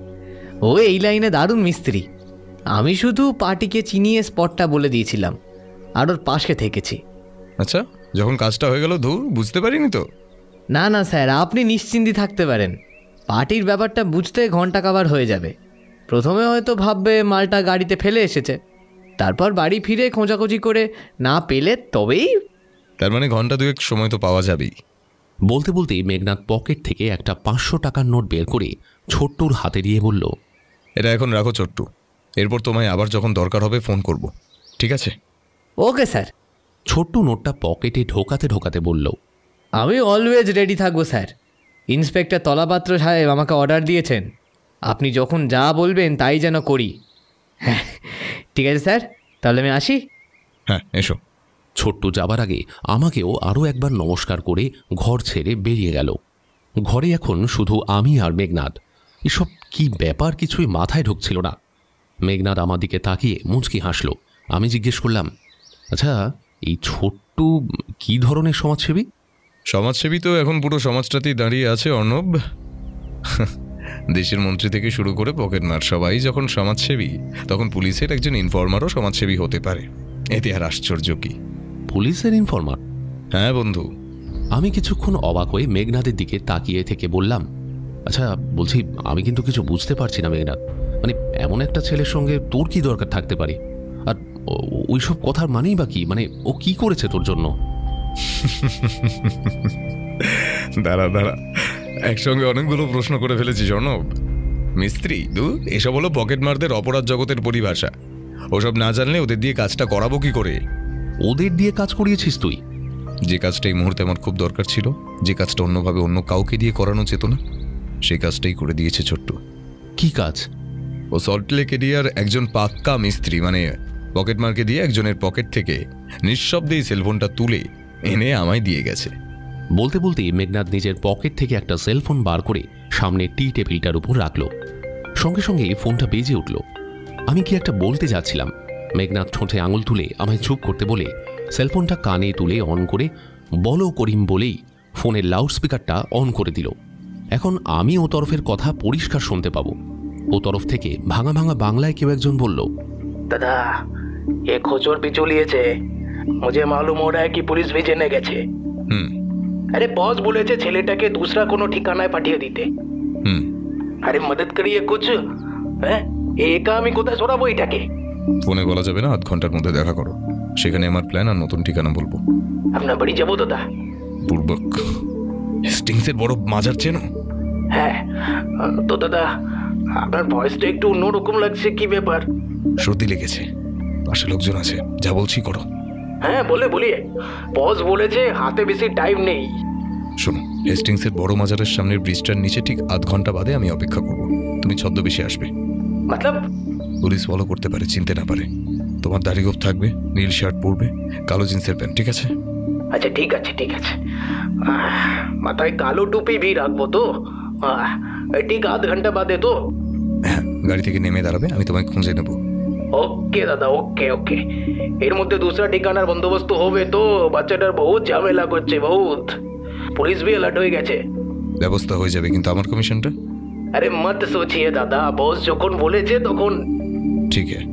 ও এই লাইনে দারুণ মিস্ত্রি। আমি শুধু পার্টিকে চিনিয়ে স্পটটা বলে দিয়েছিলাম আর ওর পাশে থেকেছি।
আচ্ছা, যখন কাজটা হয়ে গেল ধুর, বুঝতে পারিনি তো।
না না স্যার, আপনি নিশ্চিন্তি থাকতে পারেন। পার্টির ব্যাপারটা বুঝতে ঘন্টা কাবার হয়ে যাবে। প্রথমে হয়তো ভাববে মালটা গাড়িতে ফেলে এসেছে, তারপর বাড়ি ফিরে খোঁজাখুঁজি করে না পেলে তবেই।
তার মানে ঘন্টা 2 সময় তো পাওয়া যাবেই।
বলতে বলতে মেঘনাদ পকেট থেকে একটা 500 টাকার নোট বের করে ছোট্টুর হাতে দিয়ে বলল,
এটা এখন রাখো ছোট্টু, এরপর তোমায় আবার যখন দরকার হবে ফোন করব, ঠিক আছে?
Okay sir.
ছোট্টু নোটটা পকেটে ঢোকাতে ঢোকাতে বলল,
আমি অলওয়েজ রেডি থাকবো স্যার। ইন্সপেক্টর তলাপাত্র সাহেব আমাকে অর্ডার দিয়েছেন, আপনি যখন যা বলবেন তাই যেন করি। হ্যাঁ ঠিক আছে স্যার, তাহলে আমি আসি।
হ্যাঁ, এসো।
ছোট্টু যাবার আগে আমাকেও আরও একবার নমস্কার করে ঘর ছেড়ে বেরিয়ে গেল। ঘরে এখন শুধু আমি আর মেঘনাদ। এসব কি ব্যাপার কিছুই মাথায় ঢুকছিল না। মেঘনাদ আমার দিকে তাকিয়ে মুচকি হাসল। আমি জিজ্ঞেস করলাম, আচ্ছা এই ছোট্টু কি ধরনের সমাজসেবী?
সমাজসেবী তো এখন পুরো সমাজটাতেই দাঁড়িয়ে আছে অর্ণব। দেশের মন্ত্রী থেকে শুরু করে পকেটমার সবাই যখন সমাজসেবী, তখন পুলিশের একজন ইনফর্মারও সমাজসেবী হতে পারে। এতে আর আশ্চর্য কি?
পুলিশের ইনফর্মার?
হ্যাঁ বন্ধু।
আমি কিছুক্ষণ অবাক হয়ে মেঘনাদের দিকে তাকিয়ে থেকে বললাম, আচ্ছা বলছি আমি কিন্তু কিছু বুঝতে পারছি না মেঘনাদ। মানে এমন একটা ছেলের সঙ্গে তোর কি দরকার থাকতে পারে? আর ওইসব কথার মানেই বা কি? মানে ও কি করেছে তোর জন্য?
দাঁড়া দাঁড়া, একসঙ্গে অনেকগুলো প্রশ্ন করে ফেলেছি অর্ণব। মিস্ত্রি এসব হলো পকেটমারদের অপরাধ জগতের পরিভাষা। ওসব না জানলে ওদের দিয়ে কাজটা করাবো কি করে?
ওদের দিয়ে কাজ করিয়েছিস তুই?
যে কাজটা এই মুহূর্তে আমার খুব দরকার ছিল, যে কাজটা অন্যভাবে অন্য কাউকে দিয়ে করানো যেত না, সেই কাজটাই করে দিয়েছে ছোট্ট।
কি কাজ?
ও সল্টলেক এরিয়ার একজন পাক্কা মিস্ত্রি। মানে পকেটমারকে দিয়ে একজনের পকেট থেকে নিঃশব্দেই সেলফোনটা তুলে এনে আমায় দিয়ে গেছে।
বলতে বলতে মেঘনাদ নিজের পকেট থেকে একটা সেলফোন বার করে সামনে টি টেবিলটার উপর রাখল। সঙ্গে সঙ্গে ফোনটা বেজে উঠল। আমি কি একটা বলতে যাচ্ছিলাম, মেঘনাদ ঠোঁটে আঙুল তুলে আমায় চুপ করতে বলে সেলফোনটা কানে তুলে অন করে বলো করিম বলেই ফোনের লাউডস্পিকারটা অন করে দিল। এখন আমি ও তরফের কথা পরিষ্কার শুনতে পাবো। ও তরফ থেকে ভাঙা ভাঙা বাংলায় কেউ একজন বলল,
দাদা এ খোঁচর পিছু লিয়েছে, মুঝে মালুম हो रहा है कि पुलिस भी জেনে গেছে। अरे बॉस বলেছে ছেলেটাকে दूसरा কোনো ঠিকানায় পাঠিয়ে দিতে। আরে মদদ করিয়ে কুছ। হ্যাঁ, একা আমি কোথায় সরাবো এটাকে?
ফোনে বলা যাবে না, আধ ঘন্টার মধ্যে দেখা করো। সেখানে আমার প্ল্যান আর নতুন ঠিকানা বলবো।
আপনার বাড়ি যাবো দাদা?
পূর্বক হেস্টিংসের বড় মাজার চেনো?
হ্যাঁ তো দাদা, আপনার ভয়েসটা একটু অন্যরকম লাগছে, কি ব্যাপার?
সর্দি লেগেছে, পাশে লোকজন আছে, যা বলছি করো।
হ্যাঁ বলিয়ে। বস বলেছে হাতে বেশি টাইম নেই।
শোনো, হেস্টিংসের বড় মাজারের সামনের ব্রিজটার নিচে ঠিক আধ ঘন্টা বাদে আমি অপেক্ষা করব। তুমি ছদ্মবেশে আসবে।
মতলব?
পুলিশ ফলো করতে পারে, চিনতে না পারে। তোমার দাড়ি গোঁফ থাকবে, নীল শার্ট পরবে, কালো জিন্সের প্যান্ট, ঠিক আছে?
আচ্ছা ঠিক আছে ঠিক আছে। মাথায় কালো টুপি ভি রাখবো তো? ঠিক আধ ঘন্টা বাদে তো?
হ্যাঁ, গাড়ি থেকে নেমে দাঁড়াবে, আমি তোমায় খুঁজে নেব।
ওকে দাদা, ওকে ওকে। এর মধ্যে दूसरा ঠিকানার বন্দোবস্ত হবে তো? বাচ্চাটার বহুত ঝামেলা করছে, বহুত। পুলিশ भी अलर्ट হয়ে গেছে।
ব্যবস্থা হয়ে যাবে, কিন্তু আমার কমিশনটা?
আরে মত সোচিয়ে দাদা, বস যখন বলেছে তখন।
ঠিক আছে।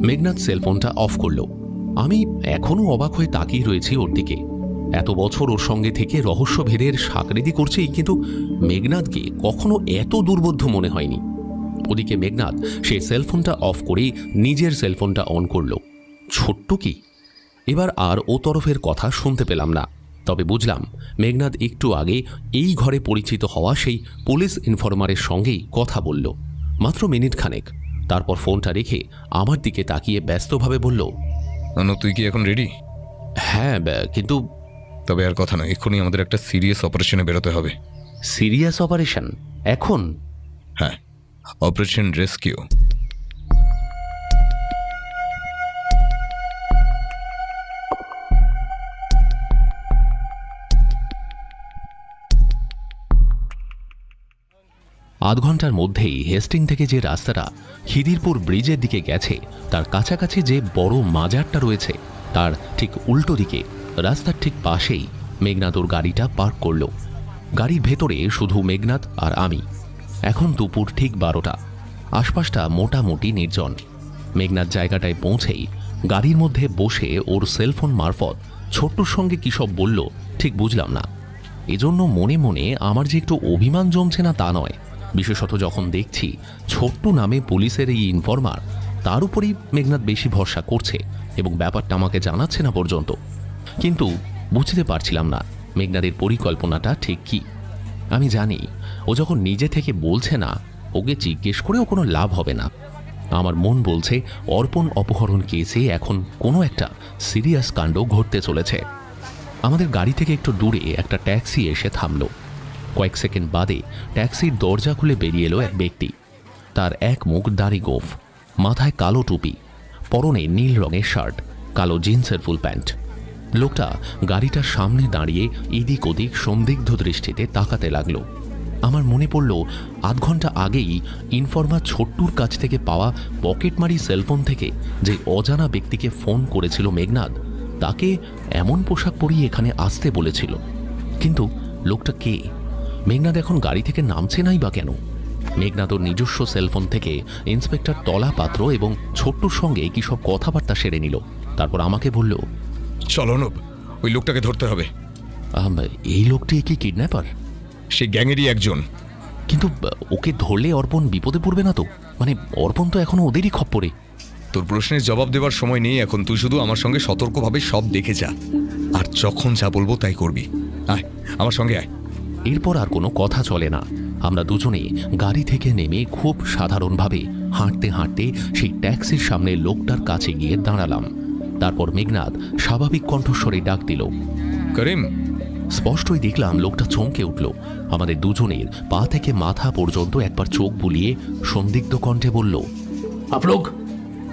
মেঘনাদ সেলফোনটা অফ করলো। আমি এখনো অবাক হয়ে তাকিয়ে রয়েছি ওর দিকে। এত বছর ওর সঙ্গে থেকে রহস্যভেদের সাকরিদি করছি, কিন্তু মেঘনাদকে কখনো এত দুর্বোধ্য মনে হয়নি। ওদিকে মেঘনাদ সে সেলফোনটা অফ করে নিজের সেলফোনটা অন করল। ছোট্ট কি? এবার আর ও তরফের কথা শুনতে পেলাম না, তবে বুঝলাম মেঘনাদ একটু আগে এই ঘরে পরিচিত হওয়া সেই পুলিশ ইনফরমারের সঙ্গেই কথা বলল, মাত্র মিনিট খানেক। তারপর ফোনটা রেখে আমার দিকে তাকিয়ে ব্যস্তভাবে বলল,
তুই কি এখন রেডি?
হ্যাঁ, কিন্তু
তবে আর কথা না, এক্ষুনি আমাদের একটা সিরিয়াস অপারেশনে বেরোতে হবে।
সিরিয়াস অপারেশন এখন?
হ্যাঁ, অপারেশন রেস্কিউ।
আধ ঘন্টার মধ্যেই হেস্টিং থেকে যে রাস্তাটা খিদিরপুর ব্রিজের দিকে গেছে, তার কাছাকাছি যে বড় মাজারটা রয়েছে তার ঠিক উল্টো দিকে রাস্তার ঠিক পাশেই মেঘনাদ ওর গাড়িটা পার্ক করল। গাড়ির ভেতরে শুধু মেঘনাদ আর আমি। এখন দুপুর ঠিক 12টা। আশপাশটা মোটামুটি নির্জন। মেঘনাদ জায়গাটায় পৌঁছেই গাড়ির মধ্যে বসে ওর সেলফোন মারফত ছোট্টুর সঙ্গে কী সব বলল ঠিক বুঝলাম না। এজন্য মনে মনে আমার যে একটু অভিমান জমছে না তা নয়, বিশেষত যখন দেখছি ছোট্টু নামে পুলিশের এই ইনফরমার, তার উপরই মেঘনাদ বেশি ভরসা করছে এবং ব্যাপারটা আমাকে জানাচ্ছে না পর্যন্ত। কিন্তু বুঝতে পারছিলাম না মেঘনাদের পরিকল্পনাটা ঠিক কী। আমি জানি ও যখন নিজে থেকে বলছে না, ওকে জিজ্ঞেস করেও কোনো লাভ হবে না। আমার মন বলছে অর্পণ অপহরণ কেসে এখন কোনো একটা সিরিয়াস কাণ্ড ঘটতে চলেছে। আমাদের গাড়ি থেকে একটু দূরে একটা ট্যাক্সি এসে থামল। কয়েক সেকেন্ড বাদে ট্যাক্সির দরজা খুলে বেরিয়ে এলো এক ব্যক্তি। তার এক মুখ দাড়ি গোঁফ, মাথায় কালো টুপি, পরনে নীল রঙের শার্ট, কালো জিন্সের ফুল প্যান্ট। লোকটা গাড়িটার সামনে দাঁড়িয়ে এদিক ওদিক সন্দিগ্ধ দৃষ্টিতে তাকাতে লাগলো। আমার মনে পড়ল আধ ঘন্টা আগেই ইনফরমার ছোট্টুর কাছ থেকে পাওয়া পকেটমারি সেলফোন থেকে যে অজানা ব্যক্তিকে ফোন করেছিল মেঘনাদ, তাকে এমন পোশাক পরিয়ে এখানে আসতে বলেছিল। কিন্তু লোকটা কে? মেঘনাদ এখন গাড়ি থেকে নামছে নাই বা কেন? মেঘনাদ ওর নিজস্ব সেলফোন থেকে ইন্সপেক্টর তলা পাত্র এবং ছোট্টুর সঙ্গে কি সব কথাবার্তা সেরে নিল। তারপর আমাকে বলল,
চলো অনুপ, ওই লোকটাকে ধরতে হবে।
এই লোকটি কি কিডন্যাপার?
সে গ্যাংয়েরই একজন।
কিন্তু ওকে ধরলে অর্পণ বিপদে পড়বে না তো? মানে অর্পণ তো এখনো ওদেরই খপ্পরে।
তোর প্রশ্নের জবাব দেওয়ার সময় নেই এখন, তুই শুধু আমার সঙ্গে সতর্কভাবে সব দেখে যা, আর যখন যা বলবো তাই করবি। আয় আমার সঙ্গে আয়।
এরপর আর কোনো কথা চলে না। আমরা দুজনে গাড়ি থেকে নেমে খুব সাধারণভাবে হাঁটতে হাঁটতে সেই ট্যাক্সির সামনে লোকটার কাছে গিয়ে দাঁড়ালাম। তারপর মেঘনাদ স্বাভাবিক কণ্ঠস্বরে ডাক দিল,
করিম।
স্পষ্টই দেখলাম লোকটা চমকে উঠল। আমাদের দুজনের পা থেকে মাথা পর্যন্ত একবার চোখ বুলিয়ে সন্দিগ্ধ কণ্ঠে বলল,
आप लोग?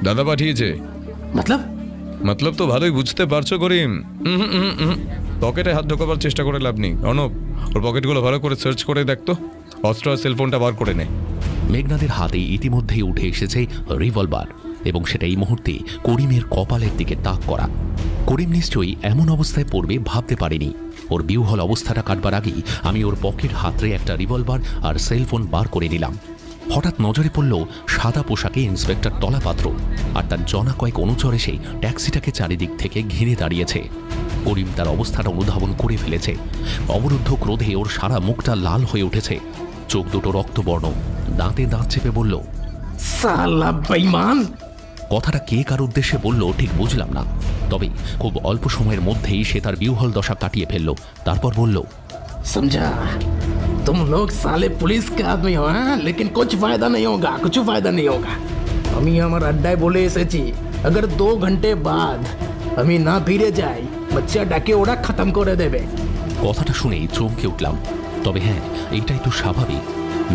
দাদা পাঠিয়েছে। মতলব তো ভালোই বুঝতে পারছো করিম। পকেটে হাত ঢোকাবার চেষ্টা করে লাভ নেই। অনুপ, ওর পকেটগুলো ভালো করে সার্চ করে দেখতো, অস্ত্র আর সেলফোনটা বার করে নে।
মেঘনাদের হাতে ইতিমধ্যেই উঠে এসেছে রিভলভার, এবং সেটা এই মুহূর্তে করিমের কপালের দিকে তাক করা। করিম নিশ্চয়ই এমন অবস্থায় পড়বে ভাবতে পারিনি। ওর বিহ্বল অবস্থাটা কাটবার আগেই আমি ওর পকেট হাতরে একটা রিভলভার আর সেলফোন বার করে নিলাম। হঠাৎ নজরে পড়ল সাদা পোশাকে ইন্সপেক্টর তলাপাত্র, আর তার জনা কয়েক অনুচর এসে ট্যাক্সিটাকে চারিদিক থেকে ঘিরে দাঁড়িয়েছে। করিম তার অবস্থাটা অনুধাবন করে ফেলেছে। অবরুদ্ধ ক্রোধে ওর সারা মুখটা লাল হয়ে উঠেছে, চোখ দুটো রক্তবর্ণ, দাঁতে দাঁত চেপে বলল,
সালা বেঈমান।
কথাটা কে কার উদ্দেশ্যে বলল ঠিক বুঝলাম না, তবে খুব অল্প সময়ের মধ্যেই সে তার বিহ্বল দশা কাটিয়ে ফেলল। তারপর বলল,
समझा, तुम लोग साले पुलिस के आदमी हो, लेकिन कुछ फायदा नहीं होगा, कुछ फायदा नहीं होगा। আমি আমার আড্ডায় বলে এসেছি, अगर 2 ঘন্টা বাদ আমি না ফিরে যাই, বাচ্চাটাকে ওরা খতম করে দেবে।
কথাটা শুনেই চমকে উঠলাম। তবে হ্যাঁ, এইটাই তো স্বাভাবিক।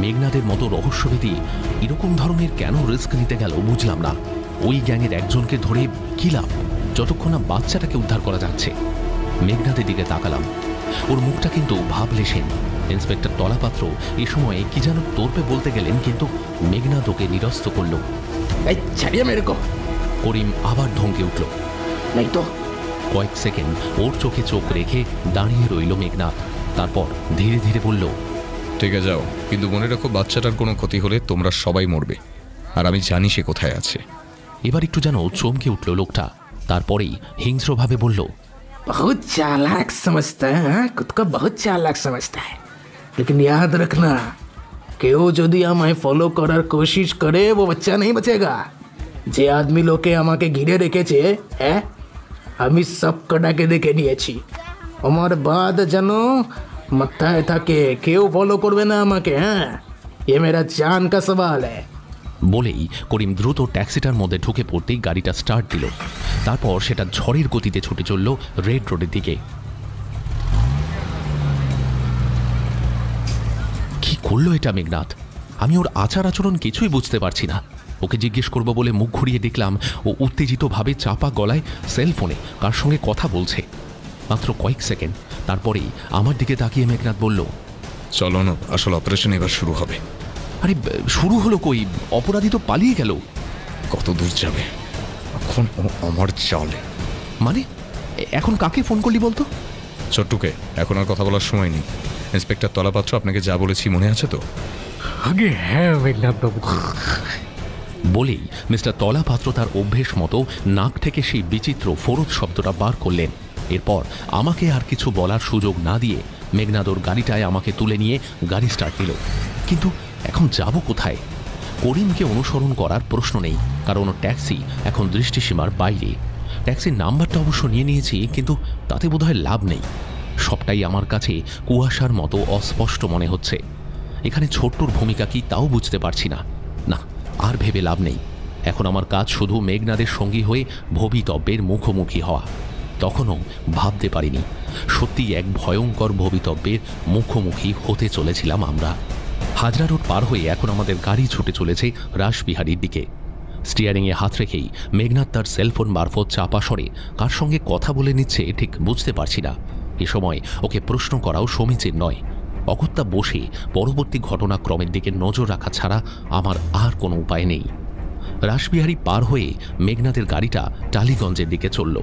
মেঘনাদের মতো রহস্যভেদী এরকম ধরনের কেন রিস্ক নিতে গেল বুঝলাম না। ওই গ্যাংয়ের একজনকে ধরে কি লাভ, যতক্ষণ না বাচ্চাটাকে উদ্ধার করা যাচ্ছে। মেঘনাদের দিকে তাকালাম, ওর মুখটা কিন্তু ভাবলেশেন। ইন্সপেক্টর তলাপাত্র এ সময়ে কি যেন তোরপে বলতে গেলেন, কিন্তু মেঘনাদ ওকে নিরস্ত করল। করিম আবার ধমকে উঠল। কয়েক সেকেন্ড ওর চোখে চোখ রেখে দাঁড়িয়ে রইল মেঘনাদ। তারপর ধীরে ধীরে বলল,
ঠিক আছে যাও, কিন্তু মনে রাখো বাচ্চাটার কোনো ক্ষতি হলে তোমরা সবাই মরবে, আর আমি জানি সে কোথায় আছে।
এবার একটু যেন চমকে উঠল লোকটা। তারপরেই হিংস্রভাবে বলল,
बहुत चालाक समझता है, खुद को बहुत चालाक समझता है, लेकिन याद रखना, কেউ যদি আমায় ফলো করার কোশিশ করে वो बच्चा नहीं बचेगा। যে আদমি লোকে আমাকে ঘিরে রেখেছে, হ্যাঁ, আমি সব কটাকে দেখে নিয়েছি। আমার বাদ যেন মাথায় থাকে, কেউ ফলো করবে না আমাকে। হ্যাঁ, ये मेरा जान का सवाल है।
বলেই করিম দ্রুত ট্যাক্সিটার মধ্যে ঢুকে পড়তেই গাড়িটা স্টার্ট দিল। তারপর সেটা ঝড়ের গতিতে ছুটে চলল রেড রোডের দিকে। কি করলো এটা মেঘনাদ? আমি ওর আচার আচরণ কিছুই বুঝতে পারছি না। ওকে জিজ্ঞেস করব বলে মুখ ঘুরিয়ে দেখলাম ও উত্তেজিতভাবে চাপা গলায় সেলফোনে কার সঙ্গে কথা বলছে। মাত্র কয়েক সেকেন্ড, তারপরেই আমার দিকে তাকিয়ে মেঘনাদ বলল,
চলো না, আসল অপারেশন এবার শুরু হবে।
আরে শুরু হলো কই? অপরাধী তো পালিয়ে গেল।
কত দূর যাবে এখন ও আমার চালে?
মানে এখন কাকে ফোন করলি বলতো?
ছোট্টুকে। এখন আর কথা বলার সময় নেই। ইন্সপেক্টর তলাপাত্র আপনাকে যা বলেছি মনে আছে তো?
আগে হ্যাঁ মেঘনাথ বাবু।
বলেই মিস্টার তলাপাত্র তার অভ্যেস মতো নাক থেকে সেই বিচিত্র ফোরত শব্দটা বার করলেন। এরপর আমাকে আর কিছু বলার সুযোগ না দিয়ে মেঘনাদর গাড়িটায় আমাকে তুলে নিয়ে গাড়ি স্টার্ট দিল। কিন্তু এখন যাব কোথায়? করিমকে অনুসরণ করার প্রশ্ন নেই, কারণ ট্যাক্সি এখন দৃষ্টিসীমার বাইরে। ট্যাক্সির নাম্বারটা অবশ্য নিয়ে নিয়েছি, কিন্তু তাতে বোধহয় লাভ নেই। সবটাই আমার কাছে কুয়াশার মতো অস্পষ্ট মনে হচ্ছে। এখানে ছোট্টুর ভূমিকা কি তাও বুঝতে পারছি না। না, আর ভেবে লাভ নেই। এখন আমার কাজ শুধু মেঘনাদের সঙ্গী হয়ে ভবিতব্যের মুখোমুখি হওয়া। তখনও ভাবতে পারিনি সত্যি এক ভয়ঙ্কর ভবিতব্যের মুখোমুখি হতে চলেছিলাম আমরা। হাজরা রোড পার হয়ে এখন আমাদের গাড়ি ছুটে চলেছে রাসবিহারীর দিকে। স্টিয়ারিংয়ে হাত রেখেই মেঘনাদ তার সেলফোন মারফত চাপা স্বরে কার সঙ্গে কথা বলে নিচ্ছে ঠিক বুঝতে পারছি না। এ সময় ওকে প্রশ্ন করাও সমীচীন নয়। অগত্যা বসে পরবর্তী ঘটনাক্রমের দিকে নজর রাখা ছাড়া আমার আর কোনো উপায় নেই। রাসবিহারী পার হয়ে মেঘনাদের গাড়িটা টালিগঞ্জের দিকে চলল।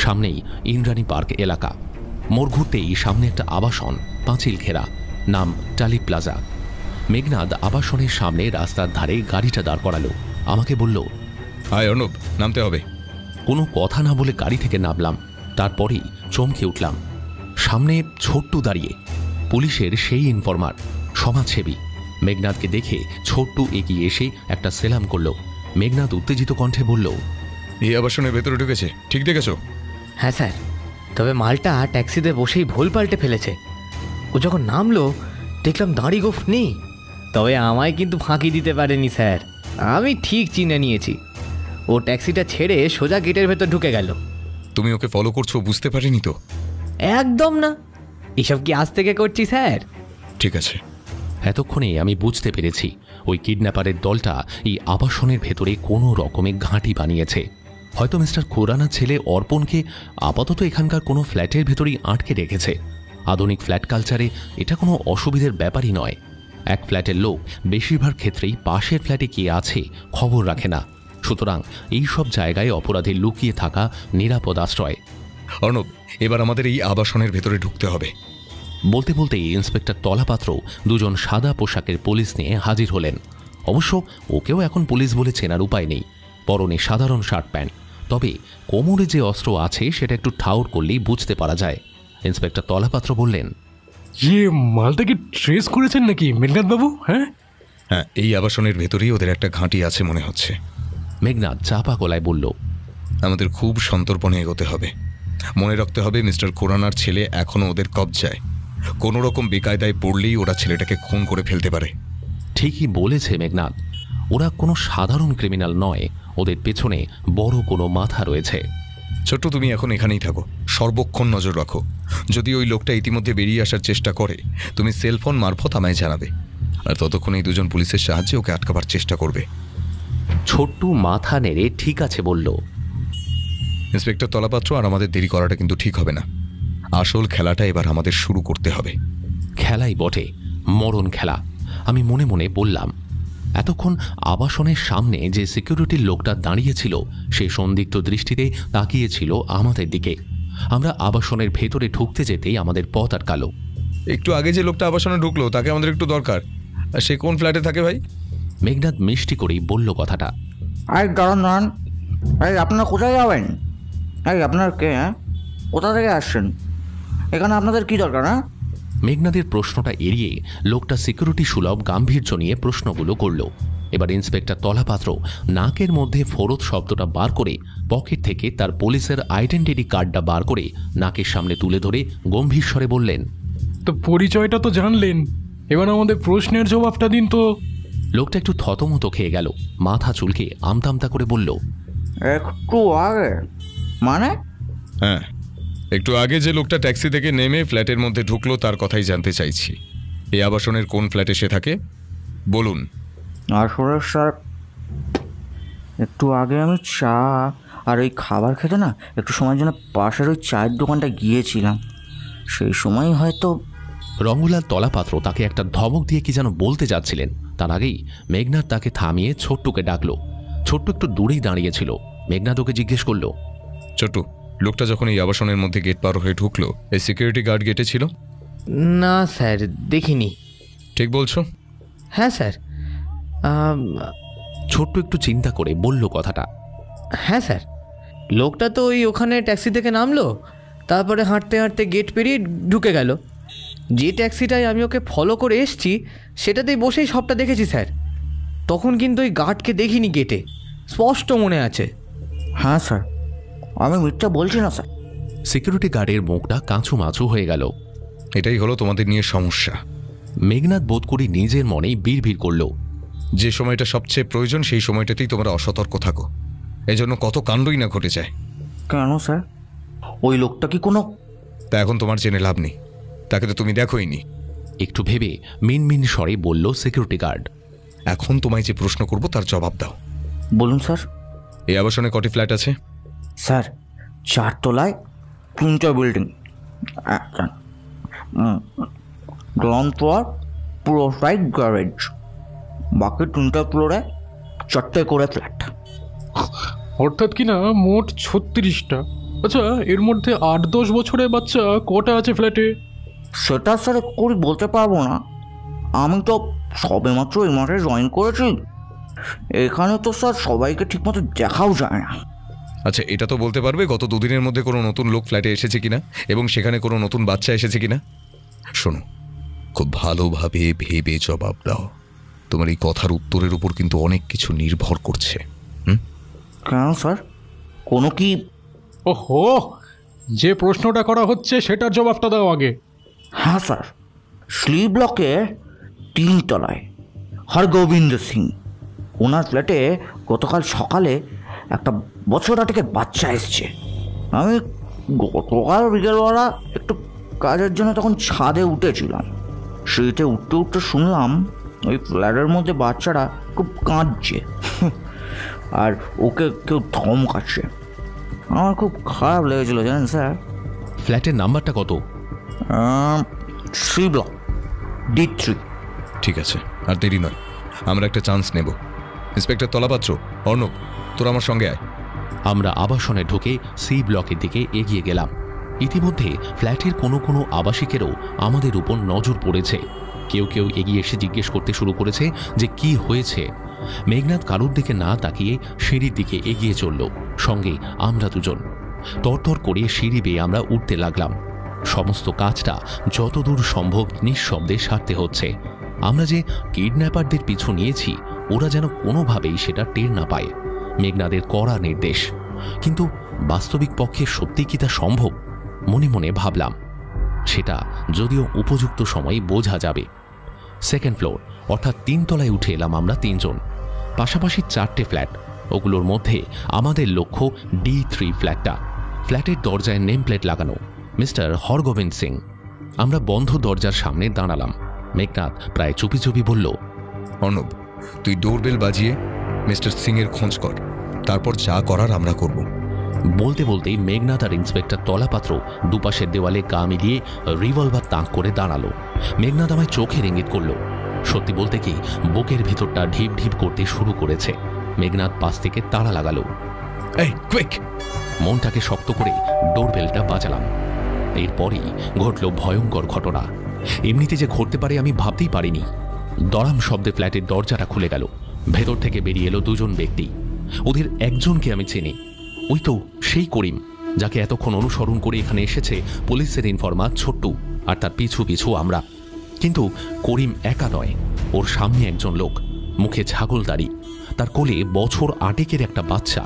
সামনেই ইন্দ্রাণী পার্ক এলাকা। মোড় ঘুরতেই সামনে একটা আবাসন, পাঁচিল ঘেরা, নাম টালি প্লাজা। মেঘনাদ আবাসনের সামনে রাস্তার ধারে গাড়িটা দাঁড় করালো। আমাকে বলল,
হাই অর্ণব, নামতে হবে।
কোনো কথা না বলে গাড়ি থেকে নামলাম। তারপরেই চমকে উঠলাম। সামনে ছোট্টু দাঁড়িয়ে, পুলিশের সেই ইনফরমার, সমাজসেবী। মেঘনাদকে দেখে ছোট্টু এগিয়ে এসে একটা সেলাম করল। মেঘনাদ উত্তেজিত কণ্ঠে বলল,
এই আবাসনের ভেতরে ঢুকেছে, ঠিক দেখেছো?
হ্যাঁ স্যার, তবে মালটা ট্যাক্সিতে বসেই ভুল পাল্টে ফেলেছে। ও যখন নামলো দেখলাম দাঁড়ি গোফ নেই। তবে আমায় কিন্তু ফাঁকি দিতে পারেনি স্যার, আমি ঠিক চিনে নিয়েছি। ও ট্যাক্সিটা ছেড়ে সোজা গেটের ভেতর ঢুকে গেল।
তুমি ওকে ফলো করছো বুঝতে পারিনি তো?
একদম না, এসব কি আজ থেকে করছি স্যার?
ঠিক আছে।
এতক্ষণে আমি বুঝতে পেরেছি ওই কিডন্যাপারের দলটা এই আবাসনের ভেতরে কোনো রকমে ঘাঁটি বানিয়েছে। হয়তো মিস্টার খুরানার ছেলে অর্পণকে আপাতত এখানকার কোনো ফ্ল্যাটের ভেতরেই আটকে রেখেছে। আধুনিক ফ্ল্যাট কালচারে এটা কোনো অসুবিধার ব্যাপারই নয়। এক ফ্ল্যাটের লোক বেশিরভাগ ক্ষেত্রেই পাশের ফ্ল্যাটে কে আছে খবর রাখে না। সুতরাং এই সব জায়গায় অপরাধে লুকিয়ে থাকা নিরাপদ আশ্রয়।
অর্ণব, এবার আমাদের এই আবাসনের ভেতরে ঢুকতে হবে।
বলতে বলতেই ইন্সপেক্টর তলাপাত্র দুজন সাদা পোশাকের পুলিশ নিয়ে হাজির হলেন। অবশ্য ওকেও এখন পুলিশ বলে চেনার উপায় নেই। পরনে সাধারণ শার্ট প্যান্ট, তবে কোমরে যে অস্ত্র আছে সেটা একটু ঠাউর করলেই বুঝতে পারা যায়। ইন্সপেক্টর তলাপাত্র বললেন,
ইয়ে মালটাকে ট্রেস করেছেন নাকি মেঘনাদ বাবু? হ্যাঁ
হ্যাঁ, এই আবাসনের ভেতরেই ওদের একটা ঘাঁটি আছে মনে হচ্ছে।
মেঘনাদ চাপা গলায় বলল,
আমাদের খুব সন্তর্পণে এগোতে হবে। মনে রাখতে হবে মিস্টার খুরানার ছেলে এখনও ওদের কবজায়। কোনো রকম বেকায়দায় পড়লেই ওরা ছেলেটাকে খুন করে ফেলতে পারে।
ঠিকই বলেছে মেঘনাদ, ওরা কোনো সাধারণ ক্রিমিনাল নয়, ওদের পেছনে বড় কোনো মাথা রয়েছে।
ছোট্ট, তুমি এখন এখানেই থাকো, সর্বক্ষণ নজর রাখো। যদি ওই লোকটা ইতিমধ্যে বেরিয়ে আসার চেষ্টা করে তুমি সেলফোন মারফত আমায় জানাবে, আর ততক্ষণ এই দুজন পুলিশের সাহায্যে ওকে আটকাবার চেষ্টা করবে।
ছোট্টু মাথা নেড়ে ঠিক আছে বলল।
ইন্সপেক্টর তলাপাত্র, আর আমাদের দেরি করাটা কিন্তু ঠিক হবে না। আসল খেলাটা এবার আমাদের শুরু করতে হবে।
খেলাই বটে, মরণ খেলা। আমি মনে মনে বললাম। এতক্ষণ আবাসনের সামনে যে সিকিউরিটির লোকটা দাঁড়িয়েছিল সে সন্দিগ্ধ দৃষ্টিতে তাকিয়েছিল আমাদের দিকে। আমরা আবাসনের ভেতরে ঢুকতে যেতেই আমাদের পথ আটকালো।
একটু আগে যে লোকটা আবাসনে ঢুকলো তাকে আমাদের একটু দরকার। আর সে কোন ফ্ল্যাটে থাকে ভাই?
মেঘনাদ মিষ্টি করেই বলল কথাটা।
আরে দাঁড়ান, আরে আপনারা কোথায় যাবেন? আরে আপনার কে? হ্যাঁ, কোথা থেকে আসছেন? এখানে আপনাদের কি দরকার? হ্যাঁ,
মেঘনাদের প্রশ্নটা এড়িয়ে লোকটা সিকিউরিটি সুলভ গাম্ভীর্য নিয়ে প্রশ্নগুলো করল। এবার ইন্সপেক্টর তলাপাত্র নাকের মধ্যে ফোরত শব্দটা বার করে পকেট থেকে তার পুলিশের আইডেন্টিটি কার্ডটা বার করে নাকের সামনে তুলে ধরে গম্ভীর স্বরে বললেন,
তো পরিচয়টা তো জানলেন, এবার আমাদের প্রশ্নের জবাবটা দিন তো।
লোকটা একটু থতমতো খেয়ে গেল, মাথা চুলকে আমতামতা করে বলল,
একটু আগে মানে?
হ্যাঁ, একটু আগে যে লোকটা ট্যাক্সি থেকে নেমে ফ্ল্যাটের মধ্যে ঢুকলো তার কথাই জানতে চাইছি। এই আবাসনের কোন ফ্ল্যাটে সে থাকে বলুন।
আসলে স্যার, একটু আগে আমি চা আর ওই খাবার খেতে না একটু সময়ের জন্য পাশের ওই চায়ের দোকানটা গিয়েছিলাম। সেই সময় হয়তো
রঙ্গলাল তলাপাত্র তাকে একটা ধমক দিয়ে কি যেন বলতে যাচ্ছিলেন। তার আগেই মেঘনাদ তাকে থামিয়ে ছোট্টুকে ডাকলো। ছোট্টু একটু দূরেই দাঁড়িয়েছিল। মেঘনাদ ওকে জিজ্ঞেস করল,
ছোট্টু, লোকটা যখন এই আবাসনের মধ্যে গেট পার হয়ে ঢুকলো এই সিকিউরিটি গার্ড গেটে ছিল?
না স্যার, দেখিনি।
ঠিক বলছো?
হ্যাঁ স্যার।
ছোট্টু একটু চিন্তা করে বলল কথাটা।
হ্যাঁ স্যার, লোকটা তো ওখানে ট্যাক্সি থেকে নামলো, তারপরে হাঁটতে হাঁটতে গেট পেরিয়ে ঢুকে গেল। যে ট্যাক্সিটায় আমি ওকে ফলো করে এসছি সেটাতেই বসেই সবটা দেখেছি স্যার। তখন কিন্তু ওই গার্ডকে দেখিনি গেটে, স্পষ্ট মনে আছে।
হ্যাঁ স্যার, আমি মিথ্যা বলছি না স্যার।
সিকিউরিটি গার্ডের মুখটা কাঁচু মাচু হয়ে গেল।
এটাই হলো তোমাদের নিয়ে সমস্যা।
মেঘনাদ বোধ করি নিজের মনেই বিড়বিড় করল।
যে সময়টা সবচেয়ে প্রয়োজন সেই সময়টাতেই তোমরা অসতর্ক থাকো, এজন্য কত কাণ্ডই না ঘটে যায়।
কেন স্যার, ওই লোকটা কি কোনো?
তা এখন তোমার জেনে লাভ নেই, তাকে তো তুমি দেখোইনি।
একটু ভেবে মিনমিন স্বরে বলল সিকিউরিটি গার্ড।
এখন তোমায় যে প্রশ্ন করব তার জবাব দাও।
বলুন স্যার।
এই আবাসনে কটি ফ্ল্যাট আছে?
স্যার 4 তলায় 3টে বিল্ডিং, গ্রাউন্ড ফ্লোর পুরোটাই গ্যারেজ, বাকি 3টে ফ্লোরে 4টে করে ফ্ল্যাট।
অর্থাৎ কি না মোট 36টা। আচ্ছা, এর মধ্যে 8-10 বছরের বাচ্চা কটা আছে ফ্ল্যাটে?
সেটা স্যার করে বলতে পারবো না, আমি তো সবেমাত্র এই মাসে জয়েন করেছি। এখানে তো স্যার সবাইকে ঠিকমতো দেখাও যায় না।
আচ্ছা, এটা তো বলতে পারবে গত 2 দিনের মধ্যে কোনো নতুন লোক ফ্ল্যাটে এসেছে কিনা এবং সেখানে কোনো নতুন বাচ্চা এসেছে কিনা? শোনো, খুব ভালোভাবে ভেবে জবাব দাও। তোমার এই কথার উত্তরের উপর কিন্তু অনেক কিছু নির্ভর করছে।
কেন স্যার, কোনো কি?
ওহো, যে প্রশ্নটা করা হচ্ছে সেটার জবাবটা দাও আগে।
হ্যাঁ স্যার, শ্লী ব্লকে 3 তলায় হরগোবিন্দ সিং, ওনার ফ্ল্যাটে গতকাল সকালে একটা বছর আটেকের বাচ্চা এসছে। আমি গতকাল বিকেলবেলা একটু কাজের জন্য তখন ছাদে উঠেছিলাম। সেইতে উঠতে উঠতে শুনলাম ওই ফ্ল্যাটের মধ্যে বাচ্চারা খুব কাঁদছে আর ওকে কেউ ধমকাচ্ছে। আমার খুব খারাপ লেগেছিল জানেন স্যার।
ফ্ল্যাটের নাম্বারটা কত?
Shri block D3।
ঠিক আছে, আর দেরি নয়, আমরা একটা চান্স নেব। ইন্সপেক্টর তলাপাত্র, অর্ণব, তোরা আমার সঙ্গে আয়।
আমরা আবাসনে ঢুকে সি ব্লকের দিকে এগিয়ে গেলাম। ইতিমধ্যে ফ্ল্যাটের কোনো কোনো আবাসিকেরও আমাদের উপর নজর পড়েছে। কেউ কেউ এগিয়ে এসে জিজ্ঞেস করতে শুরু করেছে যে কি হয়েছে। মেঘনাদ কারুর দিকে না তাকিয়ে সিঁড়ির দিকে এগিয়ে চলল, সঙ্গে আমরা দুজন। তরতর করে সিঁড়ি বেয়ে আমরা উঠতে লাগলাম। সমস্ত কাজটা যতদূর সম্ভব নিঃশব্দে সারতে হচ্ছে। আমরা যে কিডন্যাপারদের পিছু নিয়েছি ওরা যেন কোনোভাবেই সেটা টের না পায়। মেঘনাদের কড়া নির্দেশ, কিন্তু বাস্তবিক পক্ষে সত্যি কি তা সম্ভব? মনে মনে ভাবলাম। সেটা যদিও উপযুক্ত সময়ে বোঝা যাবে। 2nd ফ্লোর অর্থাৎ 3 তলায় উঠে এলাম আমরা 3 জন। পাশাপাশি 4টে ফ্ল্যাট, ওগুলোর মধ্যে আমাদের লক্ষ্য D3 ফ্ল্যাটটা। ফ্ল্যাটের দরজায় নেম প্লেট লাগানো, মিস্টার হরগোবিন্দ সিং। আমরা বন্ধ দরজার সামনে দাঁড়ালাম। মেঘনাদ প্রায় চুপি চুপি বলল,
অর্ণব, তুই ডোরবেল বাজিয়ে মিস্টার সিংয়ের খোঁজ কর, তারপর যা করার আমরা করব।
বলতে বলতেই মেঘনাদ আর ইন্সপেক্টর তলাপাত্র দুপাশের দেওয়ালে গা মিলিয়ে রিভলভার তাক করে দাঁড়ালো। মেঘনাদ আমায় চোখের ইঙ্গিত করলো। সত্যি বলতে কি বুকের ভেতরটা ঢিপ ঢিপ করতে শুরু করেছে। মেঘনাদ পাশ থেকে তাড়া লাগালো।
এই কুইক!
মনটাকে শক্ত করে ডোরবেলটা বাজালাম। এরপরই ঘটল ভয়ঙ্কর ঘটনা। এমনিতে যে ঘটতে পারে আমি ভাবতেই পারিনি। দড়াম শব্দে ফ্ল্যাটের দরজাটা খুলে গেল। ভেতর থেকে বেরিয়ে এলো 2 জন ব্যক্তি। ওদের একজনকে আমি চিনি। ওই তো সেই করিম, যাকে এতক্ষণ অনুসরণ করে এখানে এসেছে পুলিশের ইনফরমার ছোট্টু, আর তার পিছু পিছু আমরা। কিন্তু করিম একা নয়, ওর সামনে একজন লোক, মুখে ছাগলদাড়ি, তার কোলে বছর 8-এর একটা বাচ্চা।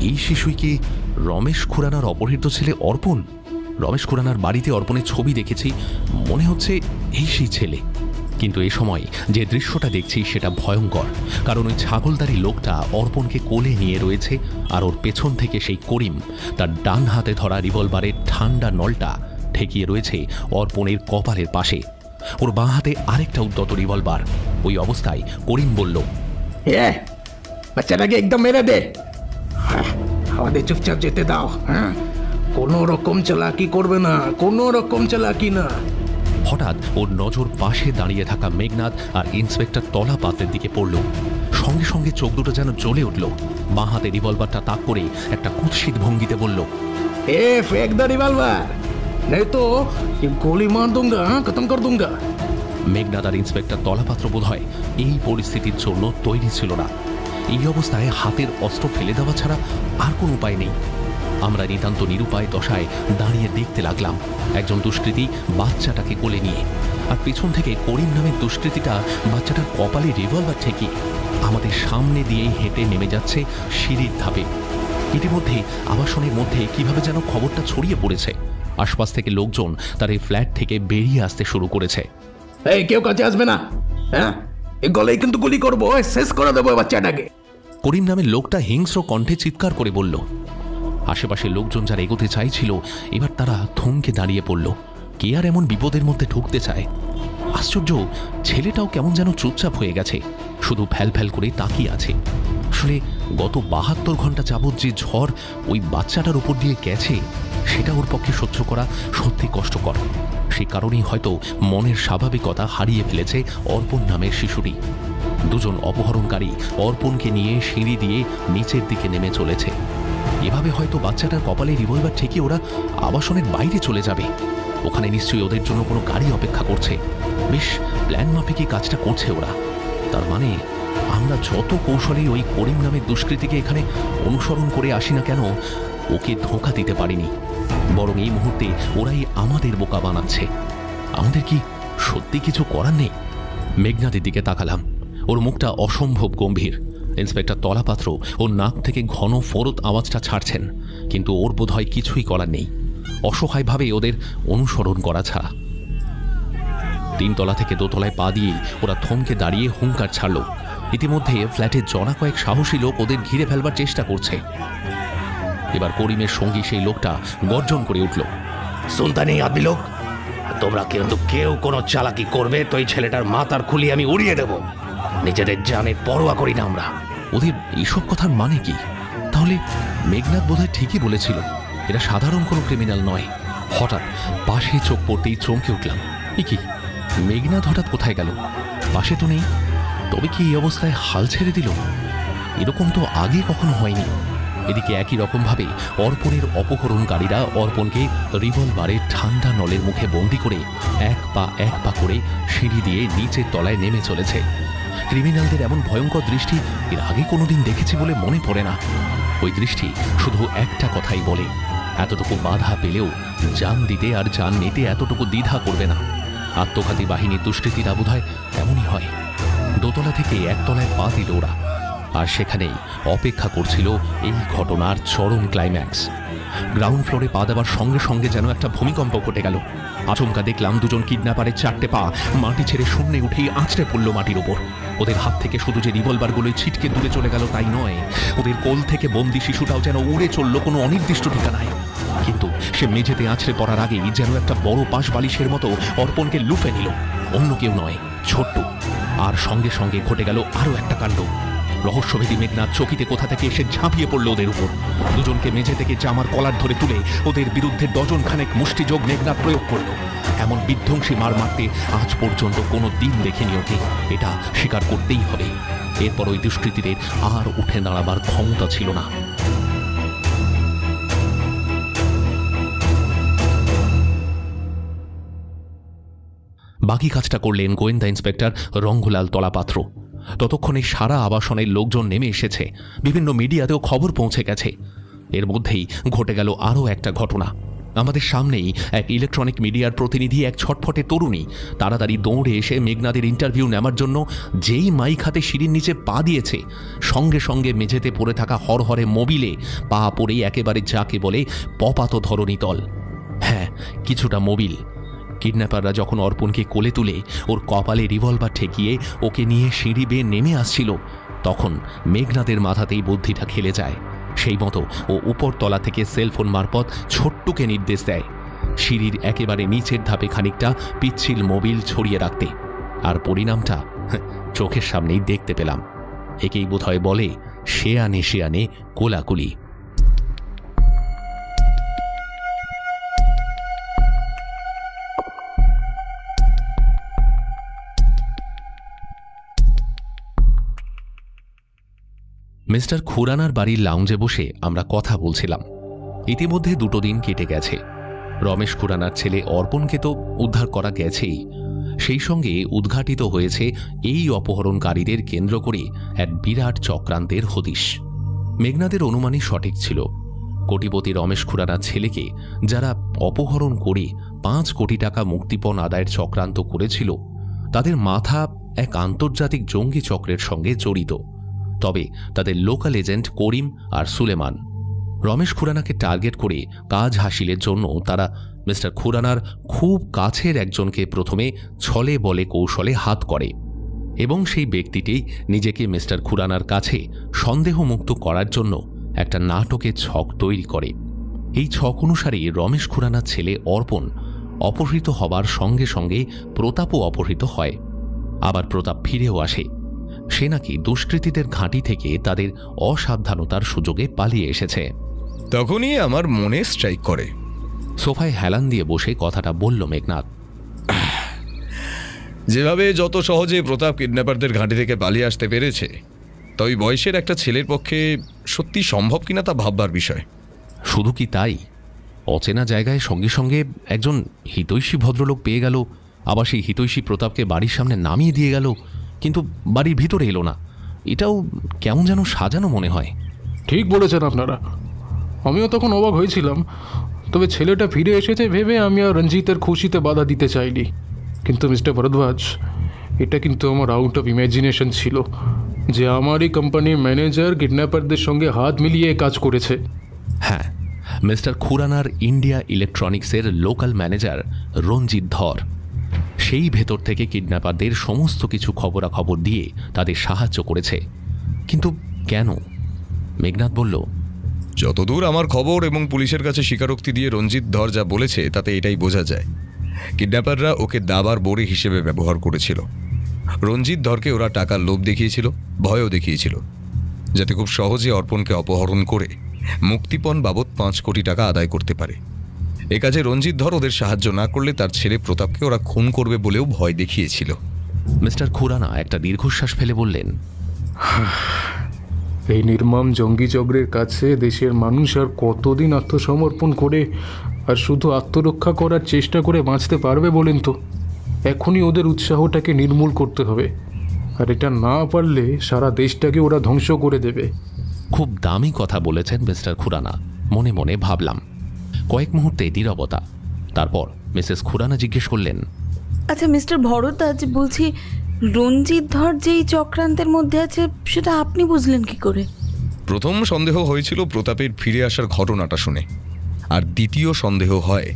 এই শিশুই কি রমেশ খুরানার অপহৃত ছেলে অর্পণ? রমেশ খুরানার বাড়িতে অর্পণের ছবি দেখেছি, মনে হচ্ছে এই সেই ছেলে। কিন্তু এ সময় যে দৃশ্যটা দেখছি সেটা ভয়ঙ্কর, কারণ ওই ছাগলদারি লোকটা অর্পণকে কোলে নিয়ে রয়েছে, আর ওর পেছন থেকে সেই করিম তার ডান হাতে ধরা রিভলভারের ঠান্ডা নলটা ঠেকিয়ে রয়েছে অর্পণের কপালের পাশে। ওর বাঁ হাতে আরেকটা উদ্যত রিভলভার। ওই অবস্থায় করিম বলল,
বাচ্চাটাকে একদম মেরে দে, আমাদের চুপচাপ যেতে দাও। হ্যাঁ, কোনো রকম চালাকি করবে না, কোনো রকম চালাকি না।
হঠাৎ ওর নজর পাশে দাঁড়িয়ে থাকা মেঘনাদ আর ইন্সপেক্টর তলাপাত্রের দিকে পড়ল। সঙ্গে সঙ্গে চোখ দুটো যেন জ্বলে উঠল। বাঁ হাতে রিভলভারটা তাক করে একটা কুৎসিত ভঙ্গিতে বলল,
फेंक दो रिवॉल्वर, नहीं तो ये गोली मार दूंगा, खत्म कर दूंगा।
মেঘনাদ আর ইন্সপেক্টর তলাপাত্র বোধহয় এই পরিস্থিতির জন্য তৈরি ছিল না। এই অবস্থায় হাতের অস্ত্র ফেলে দেওয়া ছাড়া আর কোনো উপায় নেই। আমরা নিতান্ত নিরুপায় দশায় দাঁড়িয়ে দেখতে লাগলাম একজন দুষ্কৃতী বাচ্চাটাকে কোলে নিয়ে, আর পেছন থেকে করিম নামের দুষ্কৃতীটা বাচ্চাটার কপালে রিভলভার ঠেকিয়ে আমাদের সামনে দিয়েই হেঁটে নেমে যাচ্ছে সিঁড়ির ধাপে। ইতিমধ্যে আবাসনের মধ্যে কিভাবে যেন খবরটা ছড়িয়ে পড়েছে। আশপাশ থেকে লোকজন তার এই ফ্ল্যাট থেকে বেরিয়ে আসতে শুরু করেছে।
এই কেউ কাছে আসবে না, হ্যাঁ, এই গলায় কিন্তু গুলি করবো, শেষ করে দেবো বাচ্চাটাকে।
করিম নামের লোকটা হিংস্র কণ্ঠে চিৎকার করে বলল। আশেপাশে লোকজন যারা এগোতে চাইছিল এবার তারা থমকে দাঁড়িয়ে পড়ল। কে আর এমন বিপদের মধ্যে ঢুকতে চায়? আশ্চর্য, ছেলেটাও কেমন যেন চুপচাপ হয়ে গেছে, শুধু ফ্যাল ফ্যাল করে তাকিয়ে আছে। আসলে গত 72 ঘন্টা যাবৎ যে ঝড় ওই বাচ্চাটার উপর দিয়ে গেছে সেটা ওর পক্ষে সহ্য করা সত্যি কষ্টকর। সে কারণেই হয়তো মনের স্বাভাবিকতা হারিয়ে ফেলেছে অর্পণ নামের শিশুটি। দুজন অপহরণকারী অর্পণকে নিয়ে সিঁড়ি দিয়ে নিচের দিকে নেমে চলেছে। এভাবে হয়তো বাচ্চাটার কপালে রিভলভার ঠেকে ওরা আবাসনের বাইরে চলে যাবে। ওখানে নিশ্চয়ই ওদের জন্য কোনো গাড়ি অপেক্ষা করছে। বেশ প্ল্যান মাফিকই কাজটা করছে ওরা। তার মানে আমরা যত কৌশলেই ওই করিম নামের দুষ্কৃতীকে এখানে অনুসরণ করে আসি না কেন, ওকে ধোঁকা দিতে পারিনি। বরং এই মুহূর্তে ওরাই আমাদের বোকা বানাচ্ছে। আমাদের কি সত্যি কিছু করার নেই? মেঘনাদের দিকে তাকালাম। ওর মুখটা অসম্ভব গম্ভীর। ইন্সপেক্টর তলাপাত্র ওর নাক থেকে ঘন ফরত আওয়াজটা ছাড়ছেন, কিন্তু ওর বোধহয় কিছুই করার নেই, অসহায়ভাবে ওদের অনুসরণ করা ছাড়া। 3 তলা থেকে 2 তলায় পা দিয়ে ওরা থমকে দাঁড়িয়ে হুঙ্কার ছাড়ল। ইতিমধ্যে ফ্ল্যাটের জনা কয়েক সাহসী লোক ওদের ঘিরে ফেলবার চেষ্টা করছে। এবার করিমের সঙ্গী সেই লোকটা গর্জন করে উঠল,
শুনতা নেই আদমি লোক, তোমরা কিন্তু কেউ কোনো চালাকি করবে তো এই ছেলেটার মাথার খুলি আমি উড়িয়ে দেব। নিজেদের জানে পরোয়া করি না আমরা।
ওদের এইসব কথার মানে কি? তাহলে মেঘনাদ বোধহয় ঠিকই বলেছিল, এরা সাধারণ কোনো ক্রিমিনাল নয়। হঠাৎ পাশে চোখ পড়তেই চমকে উঠলাম। এ কি, মেঘনাদ হঠাৎ কোথায় গেল? পাশে তো নেই। তবে কি এই অবস্থায় হাল ছেড়ে দিল? এরকম তো আগে কখনো হয়নি। এদিকে একই রকমভাবে অর্পণের অপহরণকারীরা অর্পণকে রিভলভারের ঠান্ডা নলের মুখে বন্দি করে এক পা করে সিঁড়ি দিয়ে নিচের তলায় নেমে চলেছে। ক্রিমিনালদের এমন ভয়ঙ্কর দৃষ্টি এর আগে কোনোদিন দেখেছি বলে মনে পড়ে না। ওই দৃষ্টি শুধু একটা কথাই বলে, এতটুকু বাধা পেলেও জান দিতে আর জান নিতে এতটুকু দ্বিধা করবে না। আত্মঘাতী বাহিনীর দুষ্কৃতীরা বোধহয় এমনই হয়। 2 তলা থেকে 1 তলায় পা দিল ওরা, আর সেখানেই অপেক্ষা করছিল এই ঘটনার চরম ক্লাইম্যাক্স। গ্রাউন্ড ফ্লোরে পা দেওয়ার সঙ্গে সঙ্গে যেন একটা ভূমিকম্প ঘটে গেল। আচমকা দেখলাম দুজন কিডন্যাপারের 4টে পা মাটি ছেড়ে শূন্যে উঠেই আঁচড়ে পড়ল মাটির উপর। ওদের হাত থেকে শুধু যে রিভলভারগুলোই ছিটকে দূরে চলে গেল তাই নয়, ওদের কোল থেকে বন্দি শিশুটাও যেন উড়ে চলল কোনো অনির্দিষ্ট ঠিকানায়। কিন্তু সে মেঝেতে আছড়ে পড়ার আগেই যেন একটা বড় পাশ বালিশের মতো অর্পণকে লুফে নিল। অন্য কেউ নয়, ছোট্ট। আর সঙ্গে সঙ্গে ঘটে গেল আরও একটা কাণ্ড। রহস্যভেদী মেঘনাদ চকিতে কোথা থেকে এসে ঝাঁপিয়ে পড়ল ওদের উপর। দুজনকে মেঝে থেকে জামার কলার ধরে তুলে ওদের বিরুদ্ধে ডজন খানেক মুষ্টিযোগ মেঘনাদ প্রয়োগ করল। এমন বিধ্বংসী মার মারতে আজ পর্যন্ত কোনো দিন দেখেনি ওকে, এটা স্বীকার করতেই হবে। এরপর ওই দুষ্কৃতীদের আর উঠে দাঁড়াবার ক্ষমতা ছিল না। বাকি কাজটা করলেন গোয়েন্দা ইন্সপেক্টর রঙ্গলাল তলাপাত্র। ততক্ষণে সারা আবাসনের লোকজন নেমে এসেছে, বিভিন্ন মিডিয়াতেও খবর পৌঁছে গেছে। এর মধ্যেই ঘটে গেল আরও একটা ঘটনা। আমাদের সামনেই এক ইলেকট্রনিক মিডিয়ার প্রতিনিধি, এক ছটফটে তরুণী, তাড়াতাড়ি দৌড়ে এসে মেঘনাদের ইন্টারভিউ নেওয়ার জন্য যেই মাইক হাতে সিঁড়ির নিচে পা দিয়েছে, সঙ্গে সঙ্গে মেঝেতে পড়ে থাকা হরহরে মোবিলে পা পড়েই একেবারে যাকে বলে পপাত ধরণী তল। হ্যাঁ, কিছুটা মোবিল। কিডন্যাপাররা যখন অর্পণকে কোলে তুলে ওর কপালে রিভলভার ঠেকিয়ে ওকে নিয়ে সিঁড়ি বেয়ে নেমে আসছিল, তখন মেঘনাদের মাথাতেই বুদ্ধিটা খেলে যায়। সেই মতো ও উপরতলা থেকে সেলফোন মারফত ছোট্টুকে নির্দেশ দেয় সিঁড়ির একেবারে নিচের ধাপে খানিকটা পিচ্ছিল মোবিল ছড়িয়ে রাখতে। আর পরিণামটা চোখের সামনেই দেখতে পেলাম। একেই বোধহয় বলে শেয়ানে শেয়ানে কোলাকুলি। মিস্টার খুরানার বাড়ির লাউঞ্জে বসে আমরা কথা বলছিলাম। ইতিমধ্যে 2 দিন কেটে গেছে। রমেশ খুরানার ছেলে অর্পণকে তো উদ্ধার করা গেছেই, সেই সঙ্গে উদ্ঘাটিত হয়েছে এই অপহরণকারীদের কেন্দ্র করে এক বিরাট চক্রান্তের হদিশ। মেঘনাদের অনুমানই সঠিক ছিল। কোটিপতি রমেশ খুরানার ছেলেকে যারা অপহরণ করে 5 কোটি টাকা মুক্তিপণ আদায়ের চক্রান্ত করেছিল, তাদের মাথা এক আন্তর্জাতিক জঙ্গি চক্রের সঙ্গে জড়িত। তবে তাদের লোকাল এজেন্ট করিম আর সুলেমান। রমেশ খুরানাকে টার্গেট করে কাজ হাসিলের জন্য তারা মিস্টার খুরানার খুব কাছের একজনকে প্রথমে ছলে বলে কৌশলে হাত করে, এবং সেই ব্যক্তিটি নিজেকে মিস্টার খুরানার কাছে সন্দেহমুক্ত করার জন্য একটা নাটকের ছক তৈরি করে। এই ছক অনুসারে রমেশ খুরানার ছেলে অর্পণ অপহৃত হবার সঙ্গে সঙ্গে প্রতাপও অপহৃত হয়। আবার প্রতাপ ফিরেও আসে। সে নাকি দুষ্কৃতীদের ঘাঁটি থেকে তাদের অসাবধানতার সুযোগে পালিয়ে এসেছে।
তখনই আমার মনে স্ট্রাইক করে।
সোফায় হেলান দিয়ে বসে কথাটা বলল মেঘনাদ।
যেভাবে যত সহজে প্রতাপ কিডন্যাপারদের ঘাঁটি থেকে পালিয়ে আসতে পেরেছে, তাই বয়সের একটা ছেলের পক্ষে সত্যি সম্ভব কিনা তা ভাববার বিষয়।
শুধু কি তাই, অচেনা জায়গায় সঙ্গে সঙ্গে একজন হিতৈষী ভদ্রলোক পেয়ে গেল, আবার সেই হিতৈষী প্রতাপকে বাড়ির সামনে নামিয়ে দিয়ে গেল, কিন্তু বাড়ির ভিতরে এলো না। এটাও কেমন যেন সাজানো মনে হয়।
ঠিক বলেছেন আপনারা, আমিও তখন অবাক হয়েছিলাম। তবে ছেলেটা ফিরে এসেছে ভেবে আমি আর রঞ্জিতের খুশিতে বাধা দিতে চাইনি। কিন্তু মিস্টার ভরদ্বাজ, এটা কিন্তু আমার আউট অফ ইমাজিনেশন ছিল যে আমারই কোম্পানির ম্যানেজার কিডন্যাপারদের সঙ্গে হাত মিলিয়ে কাজ করেছে।
হ্যাঁ, মিস্টার খুরানার ইন্ডিয়া ইলেকট্রনিক্সের লোকাল ম্যানেজার রঞ্জিত ধর সেই ভেতর থেকে কিডন্যাপারদের সমস্ত কিছু খবরাখবর দিয়ে তাদের সাহায্য করেছে। কিন্তু কেন? মেঘনাদ বলল,
যতদূর আমার খবর এবং পুলিশের কাছে স্বীকারোক্তি দিয়ে রঞ্জিত ধর যা বলেছে তাতে এটাই বোঝা যায়, কিডন্যাপাররা ওকে দাবার বড়ি হিসেবে ব্যবহার করেছিল। রঞ্জিত ধরকে ওরা টাকার লোভ দেখিয়েছিল, ভয়ও দেখিয়েছিল, যাতে খুব সহজে অর্পণকে অপহরণ করে মুক্তিপণ বাবদ 5 কোটি টাকা আদায় করতে পারে। এ কাজে রঞ্জিত ধর ওদের সাহায্য না করলে তার ছেলে প্রতাপকে ওরা খুন করবে বলেও ভয় দেখিয়েছিল।
মিস্টার খুরানা একটা দীর্ঘশ্বাস ফেলে বললেন,
এই নির্মম জঙ্গি চক্রের কাছে দেশের মানুষ আর কতদিন আত্মসমর্পণ করে আর শুধু আত্মরক্ষা করার চেষ্টা করে বাঁচতে পারবে বলেন তো? এখনই ওদের উৎসাহটাকে নির্মূল করতে হবে, আর এটা না পারলে সারা দেশটাকে ওরা ধ্বংস করে দেবে।
খুব দামি কথা বলেছেন মিস্টার খুরানা, মনে মনে ভাবলাম। কয়েক মুহূর্তে নীরবতা। তারপর মিসেস খুরানা জিজ্ঞেস করলেন,
আচ্ছা মিস্টার ভরদ্বাজ, বলছি রঞ্জিত ধর যেই চক্রান্তের মধ্যে আছে সেটা আপনি বুঝলেন কি করে?
প্রথম সন্দেহ হয়েছিল প্রতাপের ফিরে আসার ঘটনাটা শুনে, আর দ্বিতীয় সন্দেহ হয়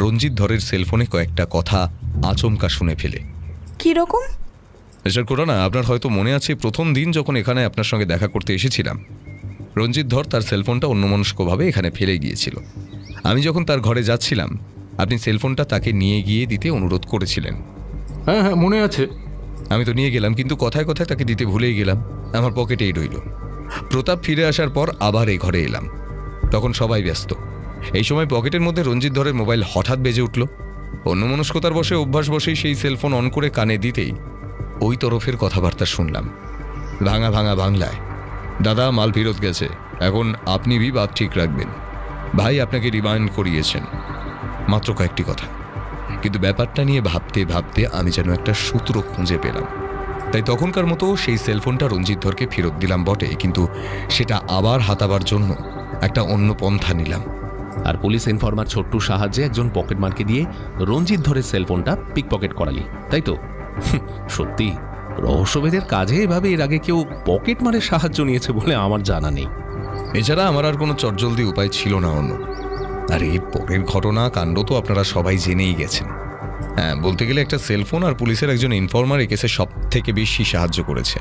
রঞ্জিত ধরের সেলফোনে কয়েকটা কথা আচমকা শুনে ফেলে।
কি রকম?
মিস্টার খুরানা, আপনার হয়তো মনে আছে প্রথম দিন যখন এখানে আপনার সঙ্গে দেখা করতে এসেছিলাম, রঞ্জিত ধর তার সেলফোনটা অন্যমনস্কভাবে এখানে ফেলে গিয়েছিল। আমি যখন তার ঘরে যাচ্ছিলাম, আপনি সেলফোনটা তাকে নিয়ে গিয়ে দিতে অনুরোধ করেছিলেন।
হ্যাঁ হ্যাঁ, মনে আছে।
আমি তো নিয়ে গেলাম, কিন্তু কথায় কথায় তাকে দিতে ভুলেই গেলাম, আমার পকেটেই রইল। প্রতাপ ফিরে আসার পর আবার এই ঘরে এলাম, তখন সবাই ব্যস্ত। এই সময় পকেটের মধ্যে রঞ্জিত ধরের মোবাইল হঠাৎ বেজে উঠল। অন্যমনস্কতার বসে অভ্যাস বসেই সেই সেলফোন অন করে কানে দিতেই ওই তরফের কথাবার্তা শুনলাম, ভাঙা ভাঙা বাংলায়, দাদা মাল ফেরত গেছে, এখন আপনি বাদ ঠিক রাখবেন, ভাই আপনাকে রিমাইন্ড করিয়েছেন, মাত্র কয়েকটি কথা। কিন্তু ব্যাপারটা নিয়ে ভাবতে ভাবতে আমি যেন একটা সূত্র খুঁজে পেলাম। তাই তখনকার মতো সেই সেলফোনটা রঞ্জিত ধরকে ফেরত দিলাম বটে, কিন্তু সেটা আবার হাতাবার জন্য একটা অন্য পন্থা নিলাম।
আর পুলিশ ইনফরমার ছোট্টুর সাহায্যে একজন পকেটমারকে দিয়ে রঞ্জিত ধরের সেলফোনটা পিক পকেট করালি, তাই তো? সত্যি রহস্যভেদের কাজে এভাবে এর আগে কেউ পকেটমারের সাহায্য নিয়েছে বলে আমার জানা নেই।
এছাড়া আমার আর কোনো চটজলদি উপায় ছিল না অন্য। আর এই পরের ঘটনা কাণ্ড তো আপনারা সবাই জেনেই গেছেন। হ্যাঁ, বলতে গেলে একটা সেলফোন আর পুলিশের একজন ইনফরমার এই কেসে সব থেকে বেশি সাহায্য করেছে।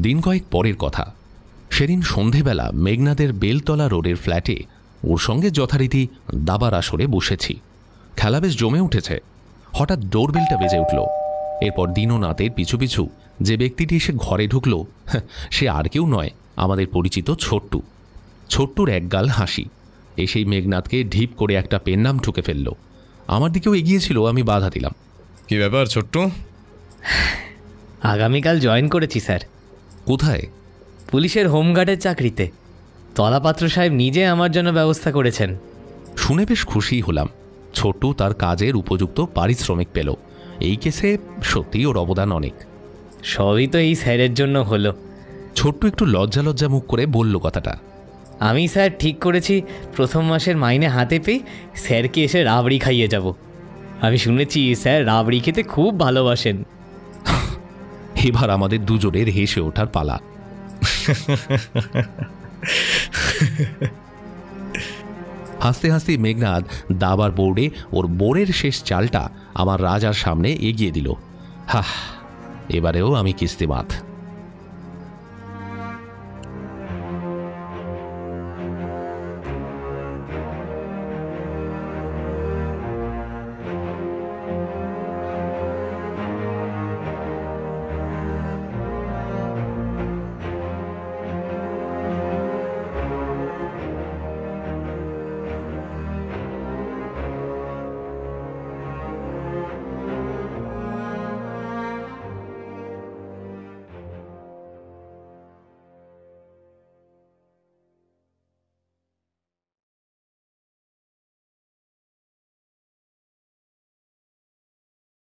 দিন কয়েক পরের কথা। সেদিন সন্ধেবেলা মেঘনাদের বেলতলা রোডের ফ্ল্যাটে ওর সঙ্গে যথারীতি দাবার আসরে বসেছি। খেলা বেশ জমে উঠেছে। হঠাৎ ডোরবেলটা বেজে উঠল। এরপর দীননাথের পিছু পিছু যে ব্যক্তিটি এসে ঘরে ঢুকল, সে আর কেউ নয়, আমাদের পরিচিত ছোট্টু। ছোট্টুর একগাল হাসি এসেই মেঘনাথকে ঢিপ করে একটা পেন নাম ঠুকে ফেলল। আমার দিকেও এগিয়েছিল, আমি বাধা দিলাম।
কি ব্যাপার ছোট্টু?
আগামীকাল জয়েন করেছি স্যার।
কোথায়?
পুলিশের হোমগার্ডের চাকরিতে। তলাপাত্র সাহেব নিজে আমার জন্য ব্যবস্থা করেছেন।
শুনে বেশ খুশি হলাম। ছোট্টু তার কাজের উপযুক্ত পারিশ্রমিক পেল। এই কেসে সত্যিই ওর অবদান অনেক।
সবই তো এই স্যারের জন্য হলো।
ছোট্টু একটু লজ্জা লজ্জা মুখ করে বলল কথাটা।
আমি স্যার ঠিক করেছি প্রথম মাসের মাইনে হাতে পেয়ে স্যারকে এসে রাবড়ি খাইয়ে যাব। আমি শুনেছি স্যার রাবড়ি খেতে খুব ভালোবাসেন।
এবার আমাদের দুজনের হেসে ওঠার পালা। হাসতে হাসতে মেঘনাদ দাবার বোর্ডে ওর বোর্ডের শেষ চালটা আমার রাজার সামনে এগিয়ে দিল। হাহ, এবারেও আমি কিস্তিমাত।